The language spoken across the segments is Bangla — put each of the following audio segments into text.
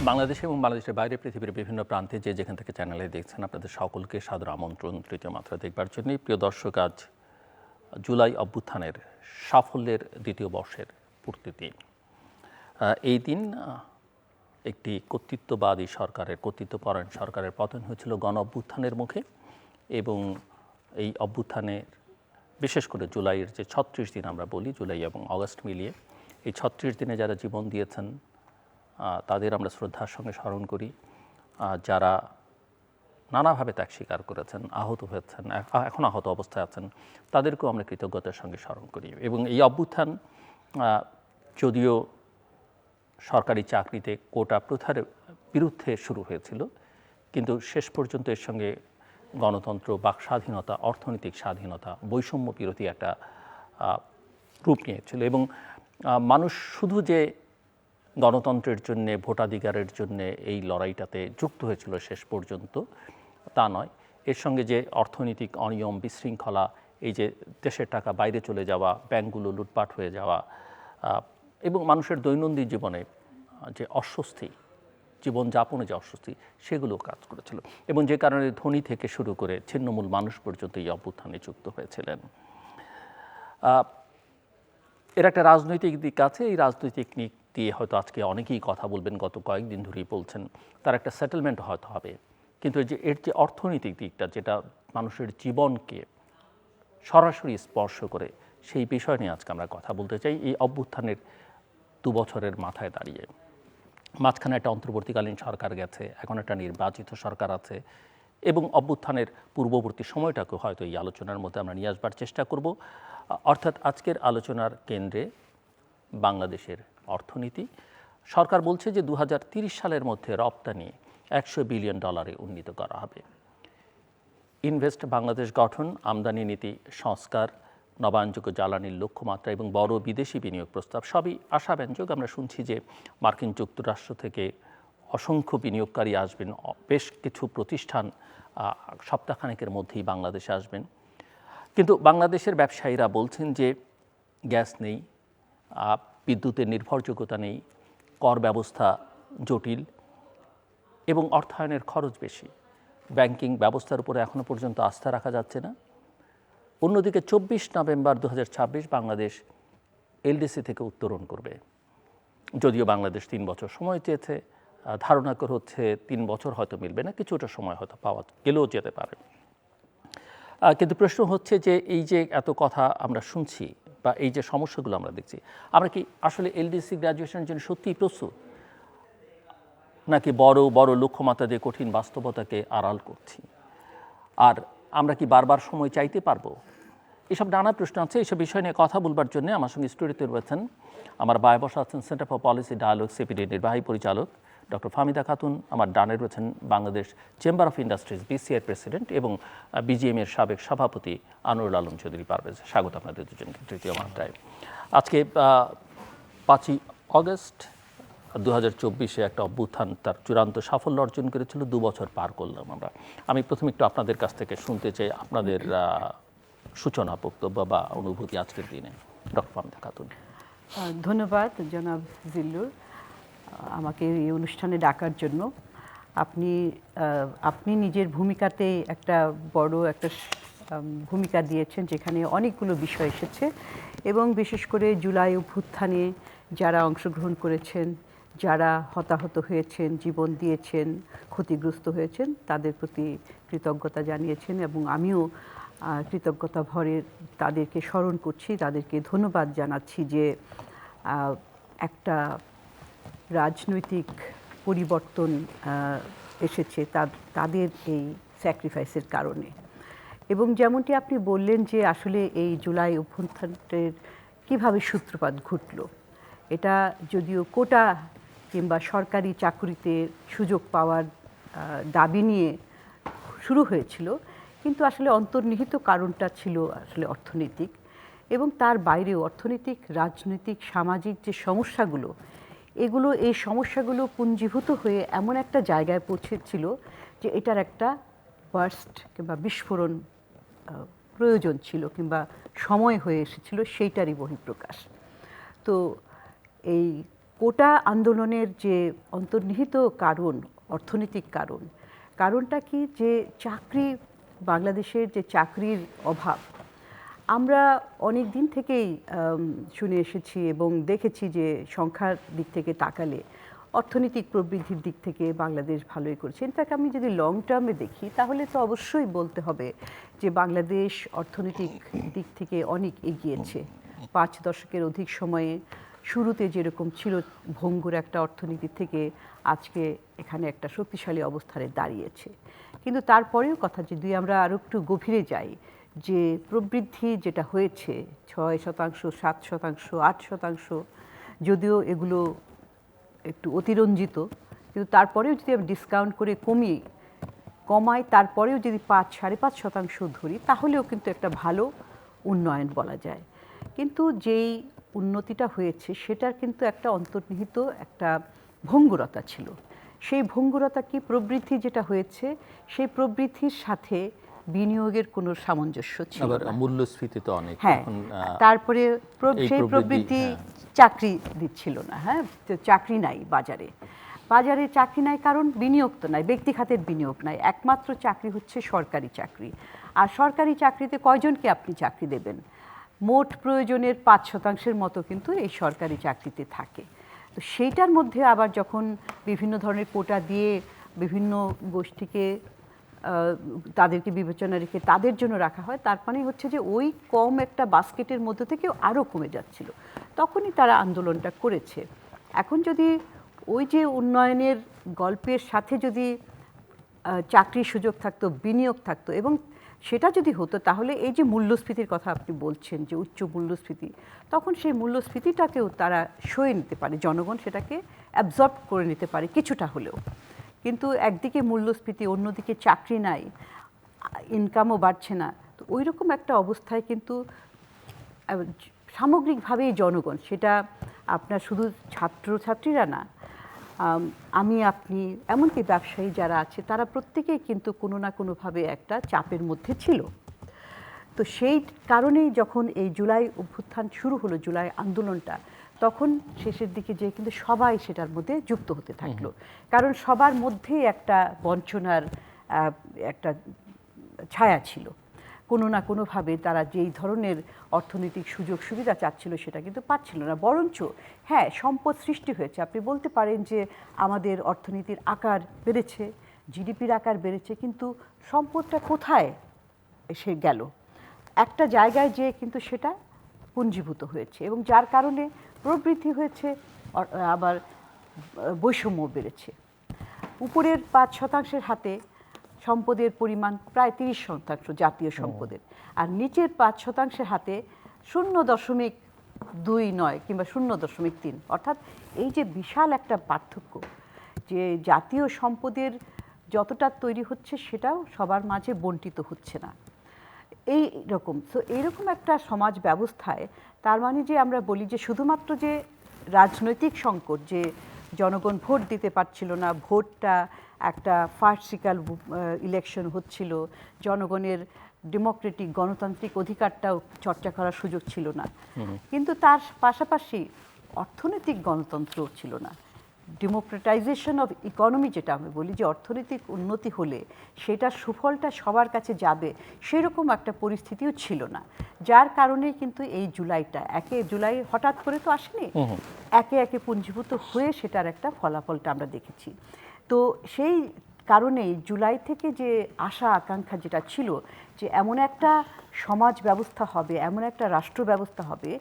বাংলাদেশে এবং বাংলাদেশের বাইরে পৃথিবীর বিভিন্ন প্রান্তে যে যেখান থেকে চ্যানেলে দেখছেন আপনাদের সকলকে সাদর আমন্ত্রণ তৃতীয় মাত্রা দেখবার জন্য। প্রিয় দর্শক, আজ জুলাই অভ্যুত্থানের সাফল্যের দ্বিতীয় বর্ষের পূর্তি। এই দিন একটি কর্তৃত্ববাদী সরকারের, কর্তৃত্বপরায়ণ সরকারের পতন হয়েছিল গণ অভ্যুত্থানের মুখে, এবং এই অভ্যুত্থানের বিশেষ করে জুলাইয়ের যে ৩৬ দিন আমরা বলি, জুলাই এবং আগস্ট মিলিয়ে এই ৩৬ দিনে যারা জীবন দিয়েছেন তাদের আমরা শ্রদ্ধার সঙ্গে স্মরণ করি। যারা নানাভাবে ত্যাগ স্বীকার করেছেন, আহত হয়েছেন, এখন আহত অবস্থায় আছেন, তাদেরকেও আমরা কৃতজ্ঞতার সঙ্গে স্মরণ করি। এবং এই অভ্যুত্থান যদিও সরকারি চাকরিতে কোটা প্রথার বিরুদ্ধে শুরু হয়েছিল, কিন্তু শেষ পর্যন্ত এর সঙ্গে গণতন্ত্র, বাক স্বাধীনতা, অর্থনৈতিক স্বাধীনতা, বৈষম্য বিরোধী একটা রূপ নিয়েছিল। এবং মানুষ শুধু যে গণতন্ত্রের জন্যে, ভোটাধিকারের জন্যে এই লড়াইটাতে যুক্ত হয়েছিল শেষ পর্যন্ত তা নয়, এর সঙ্গে যে অর্থনৈতিক অনিয়ম, বিশৃঙ্খলা, এই যে দেশের টাকা বাইরে চলে যাওয়া, ব্যাংকগুলো লুটপাট হয়ে যাওয়া, এবং মানুষের দৈনন্দিন জীবনে যে অস্বস্তি, জীবনযাপনে যে অস্বস্তি, সেগুলো কাজ করেছিল। এবং যে কারণে ধনী থেকে শুরু করে ছিন্নমূল মানুষ পর্যন্ত এই অভ্যুত্থানে যুক্ত হয়েছিলেন। এর একটা রাজনৈতিক দিক আছে। এই রাজনৈতিক দিক দিয়ে হয়তো আজকে অনেকেই কথা বলবেন, গত কয়েকদিন ধরেই বলছেন, তার একটা সেটেলমেন্ট হয়তো হবে। কিন্তু এর যে অর্থনৈতিক দিকটা, যেটা মানুষের জীবনকে সরাসরি স্পর্শ করে, সেই বিষয় নিয়ে আজকে আমরা কথা বলতে চাই। এই অভ্যুত্থানের 2 বছরের মাথায় দাঁড়িয়ে, মাঝখানে একটা অন্তর্বর্তীকালীন সরকার গেছে, এখন একটা নির্বাচিত সরকার আছে, এবং অভ্যুত্থানের পূর্ববর্তী সময়টাকে হয়তো এই আলোচনার মধ্যে আমরা নিয়ে আসবার চেষ্টা করব। অর্থাৎ আজকের আলোচনার কেন্দ্রে বাংলাদেশের অর্থনীতি। সরকার বলছে যে 2030 সালের মধ্যে রপ্তানি $100 বিলিয়ন উন্নীত করা হবে। ইনভেস্ট বাংলাদেশ গঠন, আমদানি নীতি সংস্কার, নবায়নযোগ্য জ্বালানির লক্ষ্যমাত্রা এবং বড় বিদেশি বিনিয়োগ প্রস্তাব সবই আশাব্যঞ্জক। আমরা শুনছি যে মার্কিন যুক্তরাষ্ট্র থেকে অসংখ্য বিনিয়োগকারী আসবেন, বেশ কিছু প্রতিষ্ঠান সপ্তাহখানেকের মধ্যেই বাংলাদেশে আসবেন। কিন্তু বাংলাদেশের ব্যবসায়ীরা বলছেন যে গ্যাস নেই, বিদ্যুতের নির্ভরযোগ্যতা নেই, কর ব্যবস্থা জটিল এবং অর্থায়নের খরচ বেশি, ব্যাংকিং ব্যবস্থার উপরে এখনও পর্যন্ত আস্থা রাখা যাচ্ছে না। অন্যদিকে 24 নভেম্বর 2026 বাংলাদেশ এলডিসি থেকে উত্তরণ করবে। যদিও বাংলাদেশ 3 বছর সময় চেয়েছে, ধারণা করা হচ্ছে 3 বছর হয়তো মিলবে না, কিছুটা সময় হয়তো পাওয়া গেলেও যেতে পারে। কিন্তু প্রশ্ন হচ্ছে যে এই যে এত কথা আমরা শুনছি বা এই যে সমস্যাগুলো আমরা দেখছি, আমরা কি আসলে এলডিসি গ্র্যাজুয়েশনের জন্য সত্যিই প্রস্তুত, নাকি বড় বড় লক্ষ্যমাত্রা দিয়ে কঠিন বাস্তবতাকে আড়াল করছি? আর আমরা কি বারবার সময় চাইতে পারবো? এসব নানা প্রশ্ন আছে। এইসব বিষয় নিয়ে কথা বলবার জন্য আমার সঙ্গে স্টুডিওতে রয়েছেন, আমার বায়ে বসা আছেন সেন্টার ফর পলিসি ডায়ালগ সিপিডির নির্বাহী পরিচালক ডক্টর ফাহমিদা খাতুন, আমার ডানে রয়েছেন Bangladesh chamber of industries BCI president এবং বিজিএম এর সাবেক সভাপতি আনোয়ারুল আলম চৌধুরী পারভেজ। স্বাগত আপনাদের দুজনকে তৃতীয় মাত্রায়। আজকে 5ই আগস্ট 2024 একটা অভ্যুত্থান তার চূড়ান্ত সাফল্য অর্জন করেছিল। 2 বছর পার করলাম আমরা। আমি প্রথমে একটু আপনাদের কাছ থেকে শুনতে চাই আপনাদের সূচনা বক্তব্য বা অনুভূতি আজকের দিনে। ডক্টর ফাহমিদা খাতুন। ধন্যবাদ জনাব জিল্লুর, আমাকে এই অনুষ্ঠানে ডাকার জন্য। আপনি নিজের ভূমিকাতে একটা বড় একটা ভূমিকা দিয়েছেন, যেখানে অনেকগুলো বিষয় এসেছে, এবং বিশেষ করে জুলাই অভ্যুত্থানে যারা অংশগ্রহণ করেছেন, যারা হতাহত হয়েছেন, জীবন দিয়েছেন, ক্ষতিগ্রস্ত হয়েছেন, তাদের প্রতি কৃতজ্ঞতা জানিয়েছেন, এবং আমিও কৃতজ্ঞতা ভরে তাদেরকে স্মরণ করছি, তাদেরকে ধন্যবাদ জানাচ্ছি যে একটা রাজনৈতিক পরিবর্তন এসেছে তাদের এই স্যাক্রিফাইসের কারণে। এবং যেমনটি আপনি বললেন যে আসলে এই জুলাই অভ্যুত্থানের কীভাবে সূত্রপাত ঘটল, এটা যদিও কোটা কিংবা সরকারি চাকুরিতে সুযোগ পাওয়ার দাবি নিয়ে শুরু হয়েছিল, কিন্তু আসলে অন্তর্নিহিত কারণটা ছিল আসলে অর্থনৈতিক, এবং তার বাইরেও অর্থনৈতিক, রাজনৈতিক, সামাজিক যে সমস্যাগুলো, এই সমস্যাগুলো পুঞ্জীভূত হয়ে এমন একটা জায়গায় পৌঁছেছিল যে এটার একটা বার্স্ট কিংবা বিস্ফোরণ প্রয়োজন ছিল কিংবা সময় হয়ে এসেছিল, সেইটারই বহিঃপ্রকাশ। তো এই কোটা আন্দোলনের যে অন্তর্নিহিত কারণ, অর্থনৈতিক কারণটা কি, যে চাকরি, বাংলাদেশের যে চাকরির অভাব, আমরা অনেক দিন থেকেই শুনে এসেছি এবং দেখেছি যে সংখ্যার দিক থেকে তাকালে অর্থনৈতিক প্রবৃদ্ধির দিক থেকে বাংলাদেশ ভালোই করছে। ইনফ্যাক্ট আমি যদি লং টার্মে দেখি তাহলে তো অবশ্যই বলতে হবে যে বাংলাদেশ অর্থনৈতিক দিক থেকে অনেক এগিয়েছে। 5 দশকের অধিক সময়ে শুরুতে যেরকম ছিল ভঙ্গুর একটা অর্থনীতি থেকে আজকে এখানে একটা শক্তিশালী অবস্থানে দাঁড়িয়েছে। কিন্তু তারপরেও কথা যদি আমরা আরও একটু গভীরে যাই, যে প্রবৃদ্ধি যেটা হয়েছে 6%, 7%, 8%, যদিও এগুলো একটু অতিরঞ্জিত, কিন্তু তারপরেও যদি আমরা ডিসকাউন্ট করে কমাই, তারপরেও যদি 5-5.5% ধরি, তাহলেও কিন্তু একটা ভালো উন্নয়ন বলা যায়। কিন্তু যেই উন্নতিটা হয়েছে সেটার কিন্তু একটা অন্তর্নিহিত একটা ভঙ্গুরতা ছিল। সেই ভঙ্গুরতা কি, প্রবৃদ্ধি যেটা হয়েছে সেই প্রবৃদ্ধির সাথে বিনিয়োগের কোনো সামঞ্জস্য ছিল আবার না। মূল্যস্ফীতি তো অনেক। হ্যাঁ, তারপরে সেই প্রবৃদ্ধি চাকরি দিচ্ছিল না। হ্যাঁ, চাকরি নাই বাজারে, চাকরি নাই, কারণ বিনিয়োগ তো নাই, ব্যক্তি খাতের বিনিয়োগ নাই। একমাত্র চাকরি হচ্ছে সরকারি চাকরি। আর সরকারি চাকরিতে কয়জনকে আপনি চাকরি দেবেন? মোট প্রয়োজনের 5% মতো কিন্তু এই সরকারি চাকরিতে থাকে। তো সেইটার মধ্যে আবার যখন বিভিন্ন ধরনের কোটা দিয়ে বিভিন্ন গোষ্ঠীকে তাদেরকে বিবেচনা রেখে তাদের জন্য রাখা হয়, তার মানে হচ্ছে যে ওই কম একটা বাস্কেটের মধ্যে থেকেও আরও কমে যাচ্ছিল। তখনই তারা আন্দোলনটা করেছে। এখন যদি ওই যে উন্নয়নের গল্পের সাথে যদি চাকরির সুযোগ থাকতো, বিনিয়োগ থাকতো, এবং সেটা যদি হতো, তাহলে এই যে মূল্যস্ফীতির কথা আপনি বলছেন, যে উচ্চ মূল্যস্ফীতি, তখন সেই মূল্যস্ফীতিটাকেও তারা সয়ে নিতে পারে, জনগণ সেটাকে অ্যাবজর্ব করে নিতে পারে কিছুটা হলেও। কিন্তু একদিকে মূল্যস্ফীতি, অন্যদিকে চাকরি নাই, ইনকামও বাড়ছে না, তো ওই রকম একটা অবস্থায় কিন্তু সামগ্রিকভাবেই জনগণ, সেটা আপনার শুধু ছাত্রছাত্রীরা না, আমি, আপনি, এমনকি ব্যবসায়ী যারা আছে, তারা প্রত্যেকেই কিন্তু কোনো না কোনোভাবে একটা চাপের মধ্যে ছিল। তো সেই কারণেই যখন এই জুলাই অভ্যুত্থান শুরু হলো, জুলাই আন্দোলনটা, তখন শেষের দিকে যে কিন্তু সবাই সেটার মধ্যে যুক্ত হতে থাকলো। কারণ সবার মধ্যেই একটা বঞ্চনার একটা ছায়া ছিল। কোনো না কোনোভাবে তারা যেই ধরনের অর্থনৈতিক সুযোগ সুবিধা চাচ্ছিল সেটা কিন্তু পাচ্ছিল না। বরঞ্চ হ্যাঁ, সম্পদ সৃষ্টি হয়েছে। আপনি বলতে পারেন যে আমাদের অর্থনীতির আকার বেড়েছে, জিডিপির আকার বেড়েছে, কিন্তু সম্পদটা কোথায় এসে গেল? একটা জায়গায় যেয়ে কিন্তু সেটা পুঞ্জীভূত হয়েছে, এবং যার কারণে প্রবৃদ্ধি হয়েছে, আবার বৈষম্য বেড়েছে। উপরের 5% হাতে সম্পদের পরিমাণ প্রায় 30% জাতীয় সম্পদের, আর নিচের 5% হাতে 0.29 কিংবা 0.3। অর্থাৎ এই যে বিশাল একটা পার্থক্য, যে জাতীয় সম্পদের যতটা তৈরি হচ্ছে সেটাও সবার মাঝে বণ্টিত হচ্ছে না, এই রকম। তো এইরকম একটা সমাজ ব্যবস্থায়, তার মানে যে আমরা বলি যে শুধুমাত্র যে রাজনৈতিক সংকট, যে জনগণ ভোট দিতে পারছিল না, ভোটটা একটা ফার্সিক্যাল ইলেকশন হচ্ছিল, জনগণের ডেমোক্রেটিক গণতান্ত্রিক অধিকারটাও চর্চা করার সুযোগ ছিল না, কিন্তু তার পাশাপাশি অর্থনৈতিক গণতন্ত্র ছিল না। ডেমোক্রেটাইজেশন অফ ইকোনমি, যেটা আমি বলি, যে অর্থনৈতিক উন্নতি হলে সেটার সুফলটা সবার কাছে যাবে, সেরকম একটা পরিস্থিতিও ছিল না। যার কারণে কিন্তু এই জুলাই হঠাৎ করে তো আসেনি, একে একে পুঞ্জীভূত হয়ে সেটার একটা ফলাফলটা আমরা দেখেছি। তো সেই কারণেই জুলাই থেকে যে আশা আকাঙ্ক্ষা যেটা ছিল, যে এমন একটা সমাজ ব্যবস্থা হবে, এমন একটা রাষ্ট্র ব্যবস্থা হবে,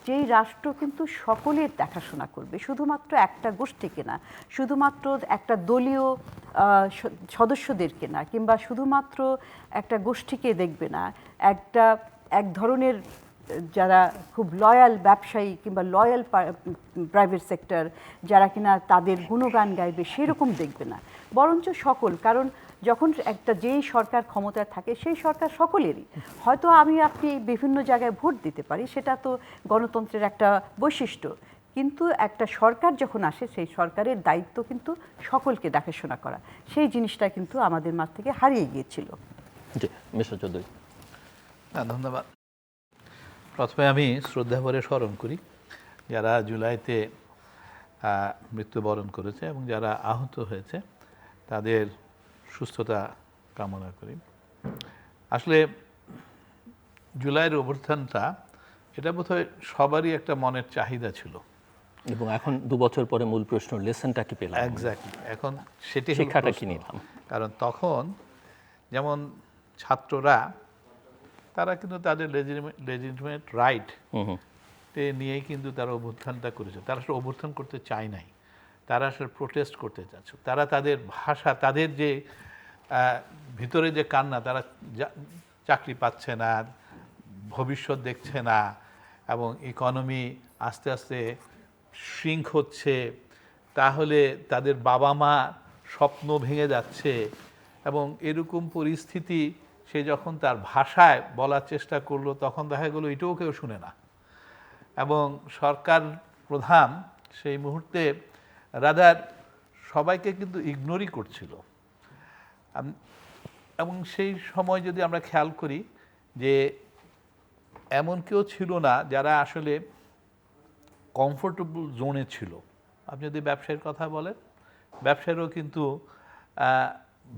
যেই রাষ্ট্র কিন্তু সকলের দেখাশোনা করবে, শুধুমাত্র একটা গোষ্ঠীকে না, শুধুমাত্র একটা দলীয় সদস্যদেরকে না, কিংবা শুধুমাত্র একটা গোষ্ঠীকে দেখবে না, এক ধরনের যারা খুব লয়াল ব্যবসায়ী কিংবা লয়াল প্রাইভেট সেক্টর, যারা কিনা তাদের গুণগান গাইবে, সেরকম দেখবে না, বরঞ্চ সকল। কারণ যখন যেই সরকার ক্ষমতায় থাকে, সেই সরকার সকলেরই। হয়তো আপনি বিভিন্ন জায়গায় ভোট দিতে পারি, সেটা তো গণতন্ত্রের একটা বৈশিষ্ট্য, কিন্তু একটা সরকার যখন আসে, সেই সরকারের দায়িত্ব কিন্তু সকলকে দেখাশোনা করা। সেই জিনিসটা কিন্তু আমাদের মাঝ থেকে হারিয়ে গিয়েছিল। জি, মিস্টার চৌধুরী। ধন্যবাদ। প্রথমে আমি শ্রদ্ধা ভরে স্মরণ করি যারা জুলাইতে মৃত্যুবরণ করেছে এবং যারা আহত হয়েছে তাদের সুস্থতা কামনা করি। আসলে জুলাইয়ের অভ্যুত্থানটা এটা বোধহয় সবারই একটা মনের চাহিদা ছিল এবং এখন 2 বছর পরে মূল প্রশ্ন লেসনটা কি পেলাম, এক্স্যাক্টলি এখন সেটি হলো শিক্ষাটা প্রশ্ন। কি নিলাম। কারণ তখন যেমন ছাত্ররা তারা কিন্তু তাদের লেজিটিমেট রাইট নিয়েই কিন্তু তারা অভ্যুত্থানটা করেছে। তারা আসলে অভ্যুত্থান করতে চায় নাই, তারা আসলে প্রোটেস্ট করতে চাচ্ছে। তারা তাদের ভাষা, তাদের যে ভিতরে যে কান্না, তারা চাকরি পাচ্ছে না, ভবিষ্যৎ দেখছে না, এবং ইকোনমি আস্তে আস্তে শ্রিঙ্ক হচ্ছে, তাহলে তাদের বাবা মা স্বপ্ন ভেঙে যাচ্ছে, এবং এরকম পরিস্থিতি সে যখন তার ভাষায় বলার চেষ্টা করলো তখন দেখা গেলো এটাও কেউ শুনে না, এবং সরকার প্রধান সেই মুহূর্তে রাদার সবাইকে কিন্তু ইগনোরই করছিল। এবং সেই সময় যদি আমরা খেয়াল করি যে এমন কেউ ছিল না যারা আসলে কমফোর্টেবল জোনে ছিল। আপনি যদি ব্যবসায়ের কথা বলেন, ব্যবসায়ীরাও কিন্তু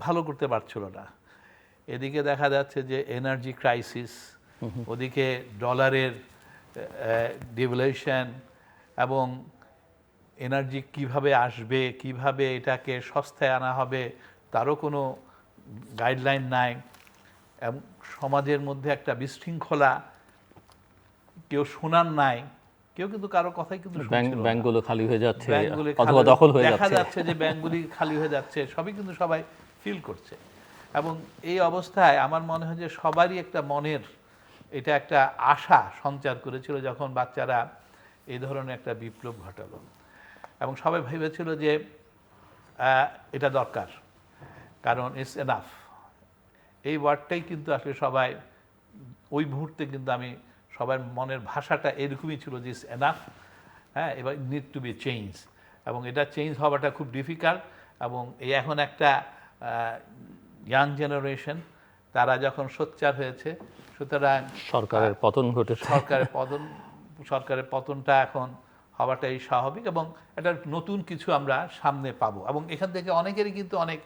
ভালো করতে পারছিল না। এদিকে দেখা যাচ্ছে যে এনার্জি ক্রাইসিস, ওদিকে ডলারের ডিভ্যালুয়েশন, এবং এনার্জি কিভাবে আসবে, কিভাবে এটাকে সস্তায় আনা হবে তারও কোনো গাইডলাইন নাই, এবং সমাজের মধ্যে একটা বিশৃঙ্খলা, কেউ শোনার নাই, কেউ কিন্তু কারো কথাই কিন্তু শুনছিল না। ব্যাংকগুলো খালি হয়ে যাচ্ছে ব্যাংকগুলি অথবা দখল হয়ে দেখা যাচ্ছে, যাচ্ছে যে ব্যাংকগুলি খালি হয়ে যাচ্ছে, সবই কিন্তু সবাই ফিল করছে। এবং এই অবস্থায় আমার মনে হয় যে সবারই একটা মনের এটা একটা আশা সঞ্চার করেছিল যখন বাচ্চারা এই ধরনের একটা বিপ্লব ঘটালো, এবং সবাই ভেবেছিল যে এটা দরকার, কারণ ইটস এনাফ। এই ওয়ার্ডটাই কিন্তু আসলে সবাই ওই মুহূর্তে কিন্তু আমি সবার মনের ভাষাটা এরকমই ছিল যে ইটস এনাফ, হ্যাঁ, এবার নিড টু বি চেঞ্জ, এবং এটা চেঞ্জ হওয়াটা খুব ডিফিকাল্ট। এবং এই এখন একটা ইয়াং জেনারেশন, তারা যখন সোচ্চার হয়েছে, সুতরাং সরকারের পতন ঘটেছে, সরকারের পতনটা এখন হওয়াটাই স্বাভাবিক, এবং একটা নতুন কিছু আমরা সামনে পাবো, এবং এখান থেকে অনেকেরই কিন্তু অনেক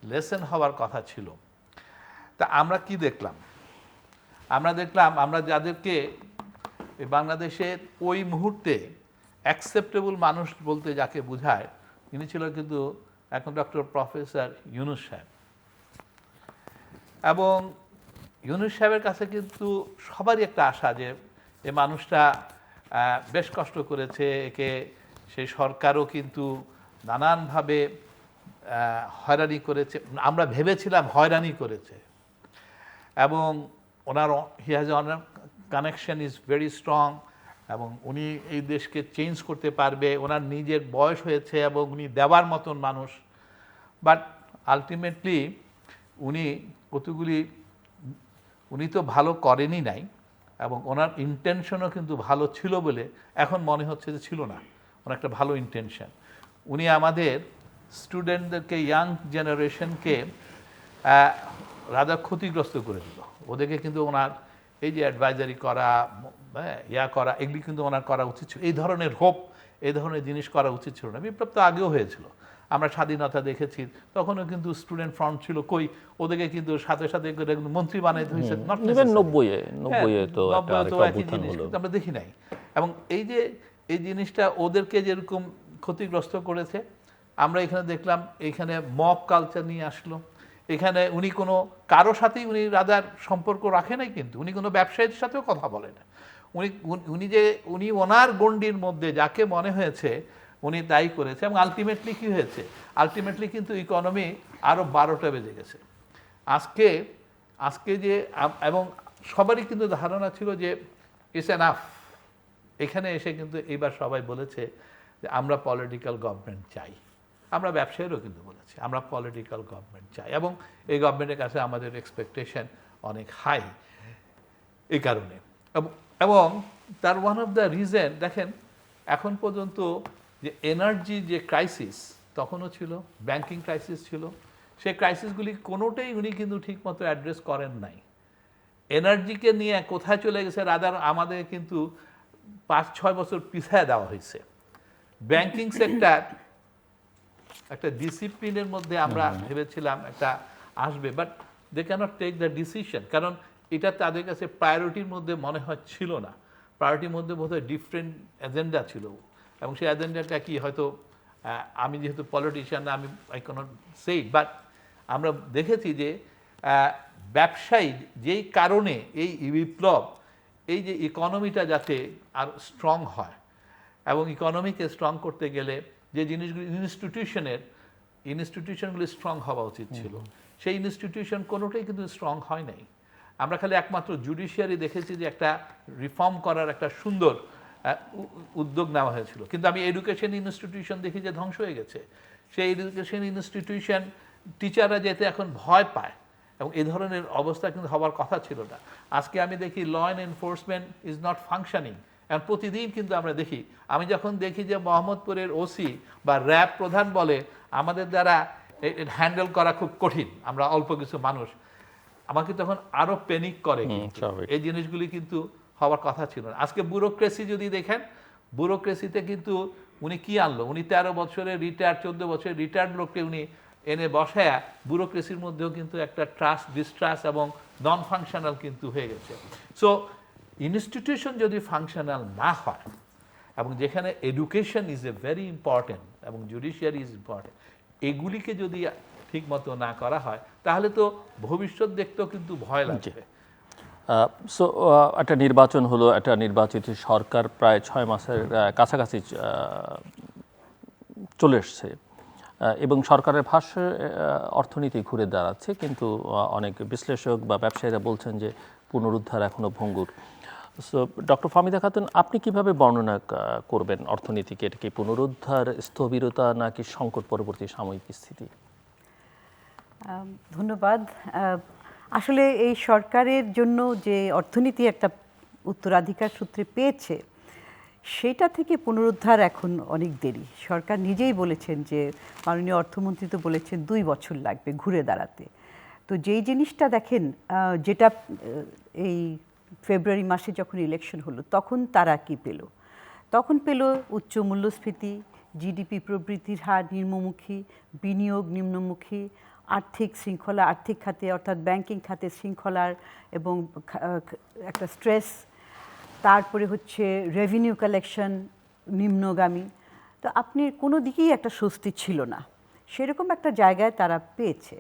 লেসন হওয়ার কথা ছিল। তা আমরা কি দেখলাম? আমরা দেখলাম আমরা যাদেরকে বাংলাদেশের ওই মুহূর্তে অ্যাকসেপ্টেবল মানুষ বলতে যাকে বোঝায়, তিনি ছিল কিন্তু এখন ডক্টর প্রফেসর ইউনূস সাহেব। এবং ইউনূস সাহেবের কাছে কিন্তু সবারই একটা আশা যে এই মানুষটা বেশ কষ্ট করেছে, একে সেই সরকারও কিন্তু নানানভাবে হয়রানি করেছে, আমরা ভেবেছিলাম হয়রানি করেছে, এবং ওনার he has honour connection is very strong, এবং উনি এই দেশকে চেঞ্জ করতে পারবে, ওনার নিজের বয়স হয়েছে এবং উনি দেওয়ার মতন মানুষ। বাট আলটিমেটলি উনি তো ভালো করেনই নাই, এবং ওনার ইন্টেনশনও কিন্তু ভালো ছিল বলে এখন মনে হচ্ছে যে ছিল না। ওনার একটা ভালো ইন্টেনশন, উনি আমাদের স্টুডেন্টদেরকে, ইয়াং জেনারেশনকে রাজা ক্ষতিগ্রস্ত করে দিল। ওদেরকে কিন্তু ওনার এই যে অ্যাডভাইজারি করা, করা, এগুলি কিন্তু ওনার করা উচিত ছিল। এই ধরনের হোপ, এই ধরনের জিনিস করা উচিত ছিল না। বিপ্লব তো আগেও হয়েছিল, আমরা স্বাধীনতা দেখেছি, তখনও কিন্তু স্টুডেন্ট ফ্রন্ট ছিল, কই ওদেরকে কিন্তু সাথে সাথে মন্ত্রী বানাইতে হয়েছে। 90-এ তো একই জিনিস কিন্তু আমরা দেখি নাই। এবং এই জিনিসটা ওদেরকে যেরকম ক্ষতিগ্রস্ত করেছে, আমরা এখানে দেখলাম এখানে মব কালচার নিয়ে আসলো। এখানে উনি কোনো কারো সাথেই উনি রাজার সম্পর্ক রাখে নাই, কিন্তু উনি কোনো ব্যবসায়ীর সাথেও কথা বলে না। উনি ওনার গণ্ডির মধ্যে যাকে মনে হয়েছে উনি তাই করেছে, এবং আলটিমেটলি কি হয়েছে? আলটিমেটলি কিন্তু ইকোনমি আরও 12টা বেজে গেছে আজকে যে, এবং সবারই কিন্তু ধারণা ছিল যে ইটস এনাফ। এখানে এসে কিন্তু এবার সবাই বলেছে যে আমরা পলিটিক্যাল গভর্নমেন্ট চাই। আমরা ব্যবসায়ীরাও কিন্তু বলেছি আমরা পলিটিক্যাল গভর্নমেন্ট চাই, এবং এই গভর্নমেন্টের কাছে আমাদের এক্সপেকটেশন অনেক হাই। এই কারণে, এবং তার ওয়ান অফ দ্য রিজন দেখেন, এখন পর্যন্ত যে এনার্জি যে ক্রাইসিস তখনও ছিল, ব্যাংকিং ক্রাইসিস ছিল, সেই ক্রাইসিসগুলি কোনোটাই উনি কিন্তু ঠিকমতো অ্যাড্রেস করেন নাই। এনার্জিকে নিয়ে কোথায় চলে গেছে রাদার আমাদের কিন্তু 5-6 বছর পিছায় দেওয়া হয়েছে। ব্যাংকিং সেক্টর একটা ডিসিপ্লিনের মধ্যে আমরা ভেবেছিলাম একটা আসবে, but they cannot take the decision, কারণ এটা তাদের কাছে প্রায়োরিটির মধ্যে মনে হয় ছিল না। প্রায়োরিটির মধ্যে বোধহয় ডিফারেন্ট এজেন্ডা ছিল, এবং সেই এজেন্ডাটা কি হয়তো আমি যেহেতু পলিটিশিয়ান আমি আই ক্যানট সে, বাট আমরা দেখেছি যে ব্যবসায়ী যেই কারণে এই বিপ্লব, এই যে ইকোনমিটা যাতে আর স্ট্রং হয়, এবং ইকোনমিকে স্ট্রং করতে গেলে যে জিনিসগুলি ইনস্টিটিউশনগুলি স্ট্রং হওয়া উচিত ছিল, সেই ইনস্টিটিউশন কোনোটাই কিন্তু স্ট্রং হয় নাই। আমরা খালি একমাত্র জুডিশিয়ারি দেখেছি যে একটা রিফর্ম করার একটা সুন্দর উদ্যোগ নেওয়া হয়েছিল, কিন্তু আমি এডুকেশন ইনস্টিটিউশন দেখি যে ধ্বংস হয়ে গেছে। সেই এডুকেশন ইনস্টিটিউশন টিচাররা যেতে এখন ভয় পায়, এবং এই ধরনের অবস্থা কিন্তু হওয়ার কথা ছিল না। আজকে আমি দেখি law and enforcement is not functioning, এবং প্রতিদিন কিন্তু আমরা দেখি, আমি যখন দেখি যে মোহাম্মদপুরের ওসি বা র্যাব প্রধান বলে আমাদের দ্বারা হ্যান্ডেল করা খুব কঠিন, আমরা অল্প কিছু মানুষ, আমাকে তখন আরো প্যানিক করে। এই জিনিসগুলি কিন্তু হওয়ার কথা ছিল না। আজকে ব্যুরোক্রেসি যদি দেখেন, ব্যুরোক্রেসিতে কিন্তু উনি কি আনলো, উনি 13 বছরের রিটায়ার্ড 14 বছরের রিটায়ার্ড লোককে উনি এনে বসায়া ব্যুরোক্রেসির মধ্যেও কিন্তু একটা ট্রাস্ট ডিস্ট্রাস্ট এবং নন ফাংশনাল কিন্তু হয়ে গেছে। সো ইনস্টিটিউশন যদি ফাংশনাল না হয়, এবং যেখানে education is a very important এবং জুডিশিয়ারি ইজ ইম্পর্টেন্ট, এগুলিকে যদি ঠিক মতো না করা হয়, তাহলে তো ভবিষ্যৎ দেখতেও কিন্তু ভয় লাগবে। সো একটা নির্বাচন হলো, একটা নির্বাচিত সরকার প্রায় 6 মাসের কাছাকাছি চলে এসছে, এবং সরকারের ভাষ্যে অর্থনীতি ঘুরে দাঁড়াচ্ছে, কিন্তু অনেক বিশ্লেষক বা ব্যবসায়ীরা বলছেন যে পুনরুদ্ধার এখনো ভঙ্গুর। সো ডক্টর ফাহমিদা খাতুন, আপনি কিভাবে বর্ণনা করবেন অর্থনীতিকে? এটা কি পুনরুদ্ধার, স্থবিরতা, নাকি সংকট পরবর্তী সাময়িক স্থিতি? ধন্যবাদ। আসলে এই সরকারের জন্য যে অর্থনীতি একটা উত্তরাধিকার সূত্রে পেয়েছে, সেটা থেকে পুনরুদ্ধার এখন অনেক দেরি। সরকার নিজেই বলেছেন যে, মাননীয় অর্থমন্ত্রী তো বলেছেন 2 বছর লাগবে ঘুরে দাঁড়াতে। তো যেই জিনিসটা দেখেন, যেটা এই ফেব্রুয়ারি মাসে যখন ইলেকশন হলো, তখন তারা কি পেল? তখন পেল উচ্চ মূল্যস্ফীতি, জিডিপি প্রবৃদ্ধির হার নিম্নমুখী, বিনিয়োগ নিম্নমুখী, আর্থিক শৃঙ্খলা, আর্থিক খাতে অর্থাৎ ব্যাংকিং খাতে শৃঙ্খলার এবং একটা স্ট্রেস, তারপরে হচ্ছে রেভিনিউ কালেকশন নিম্নগামী। তো আপনি কোনো দিকেই একটা স্বস্তি ছিল না, সেরকম একটা জায়গায় তারা পেয়েছে।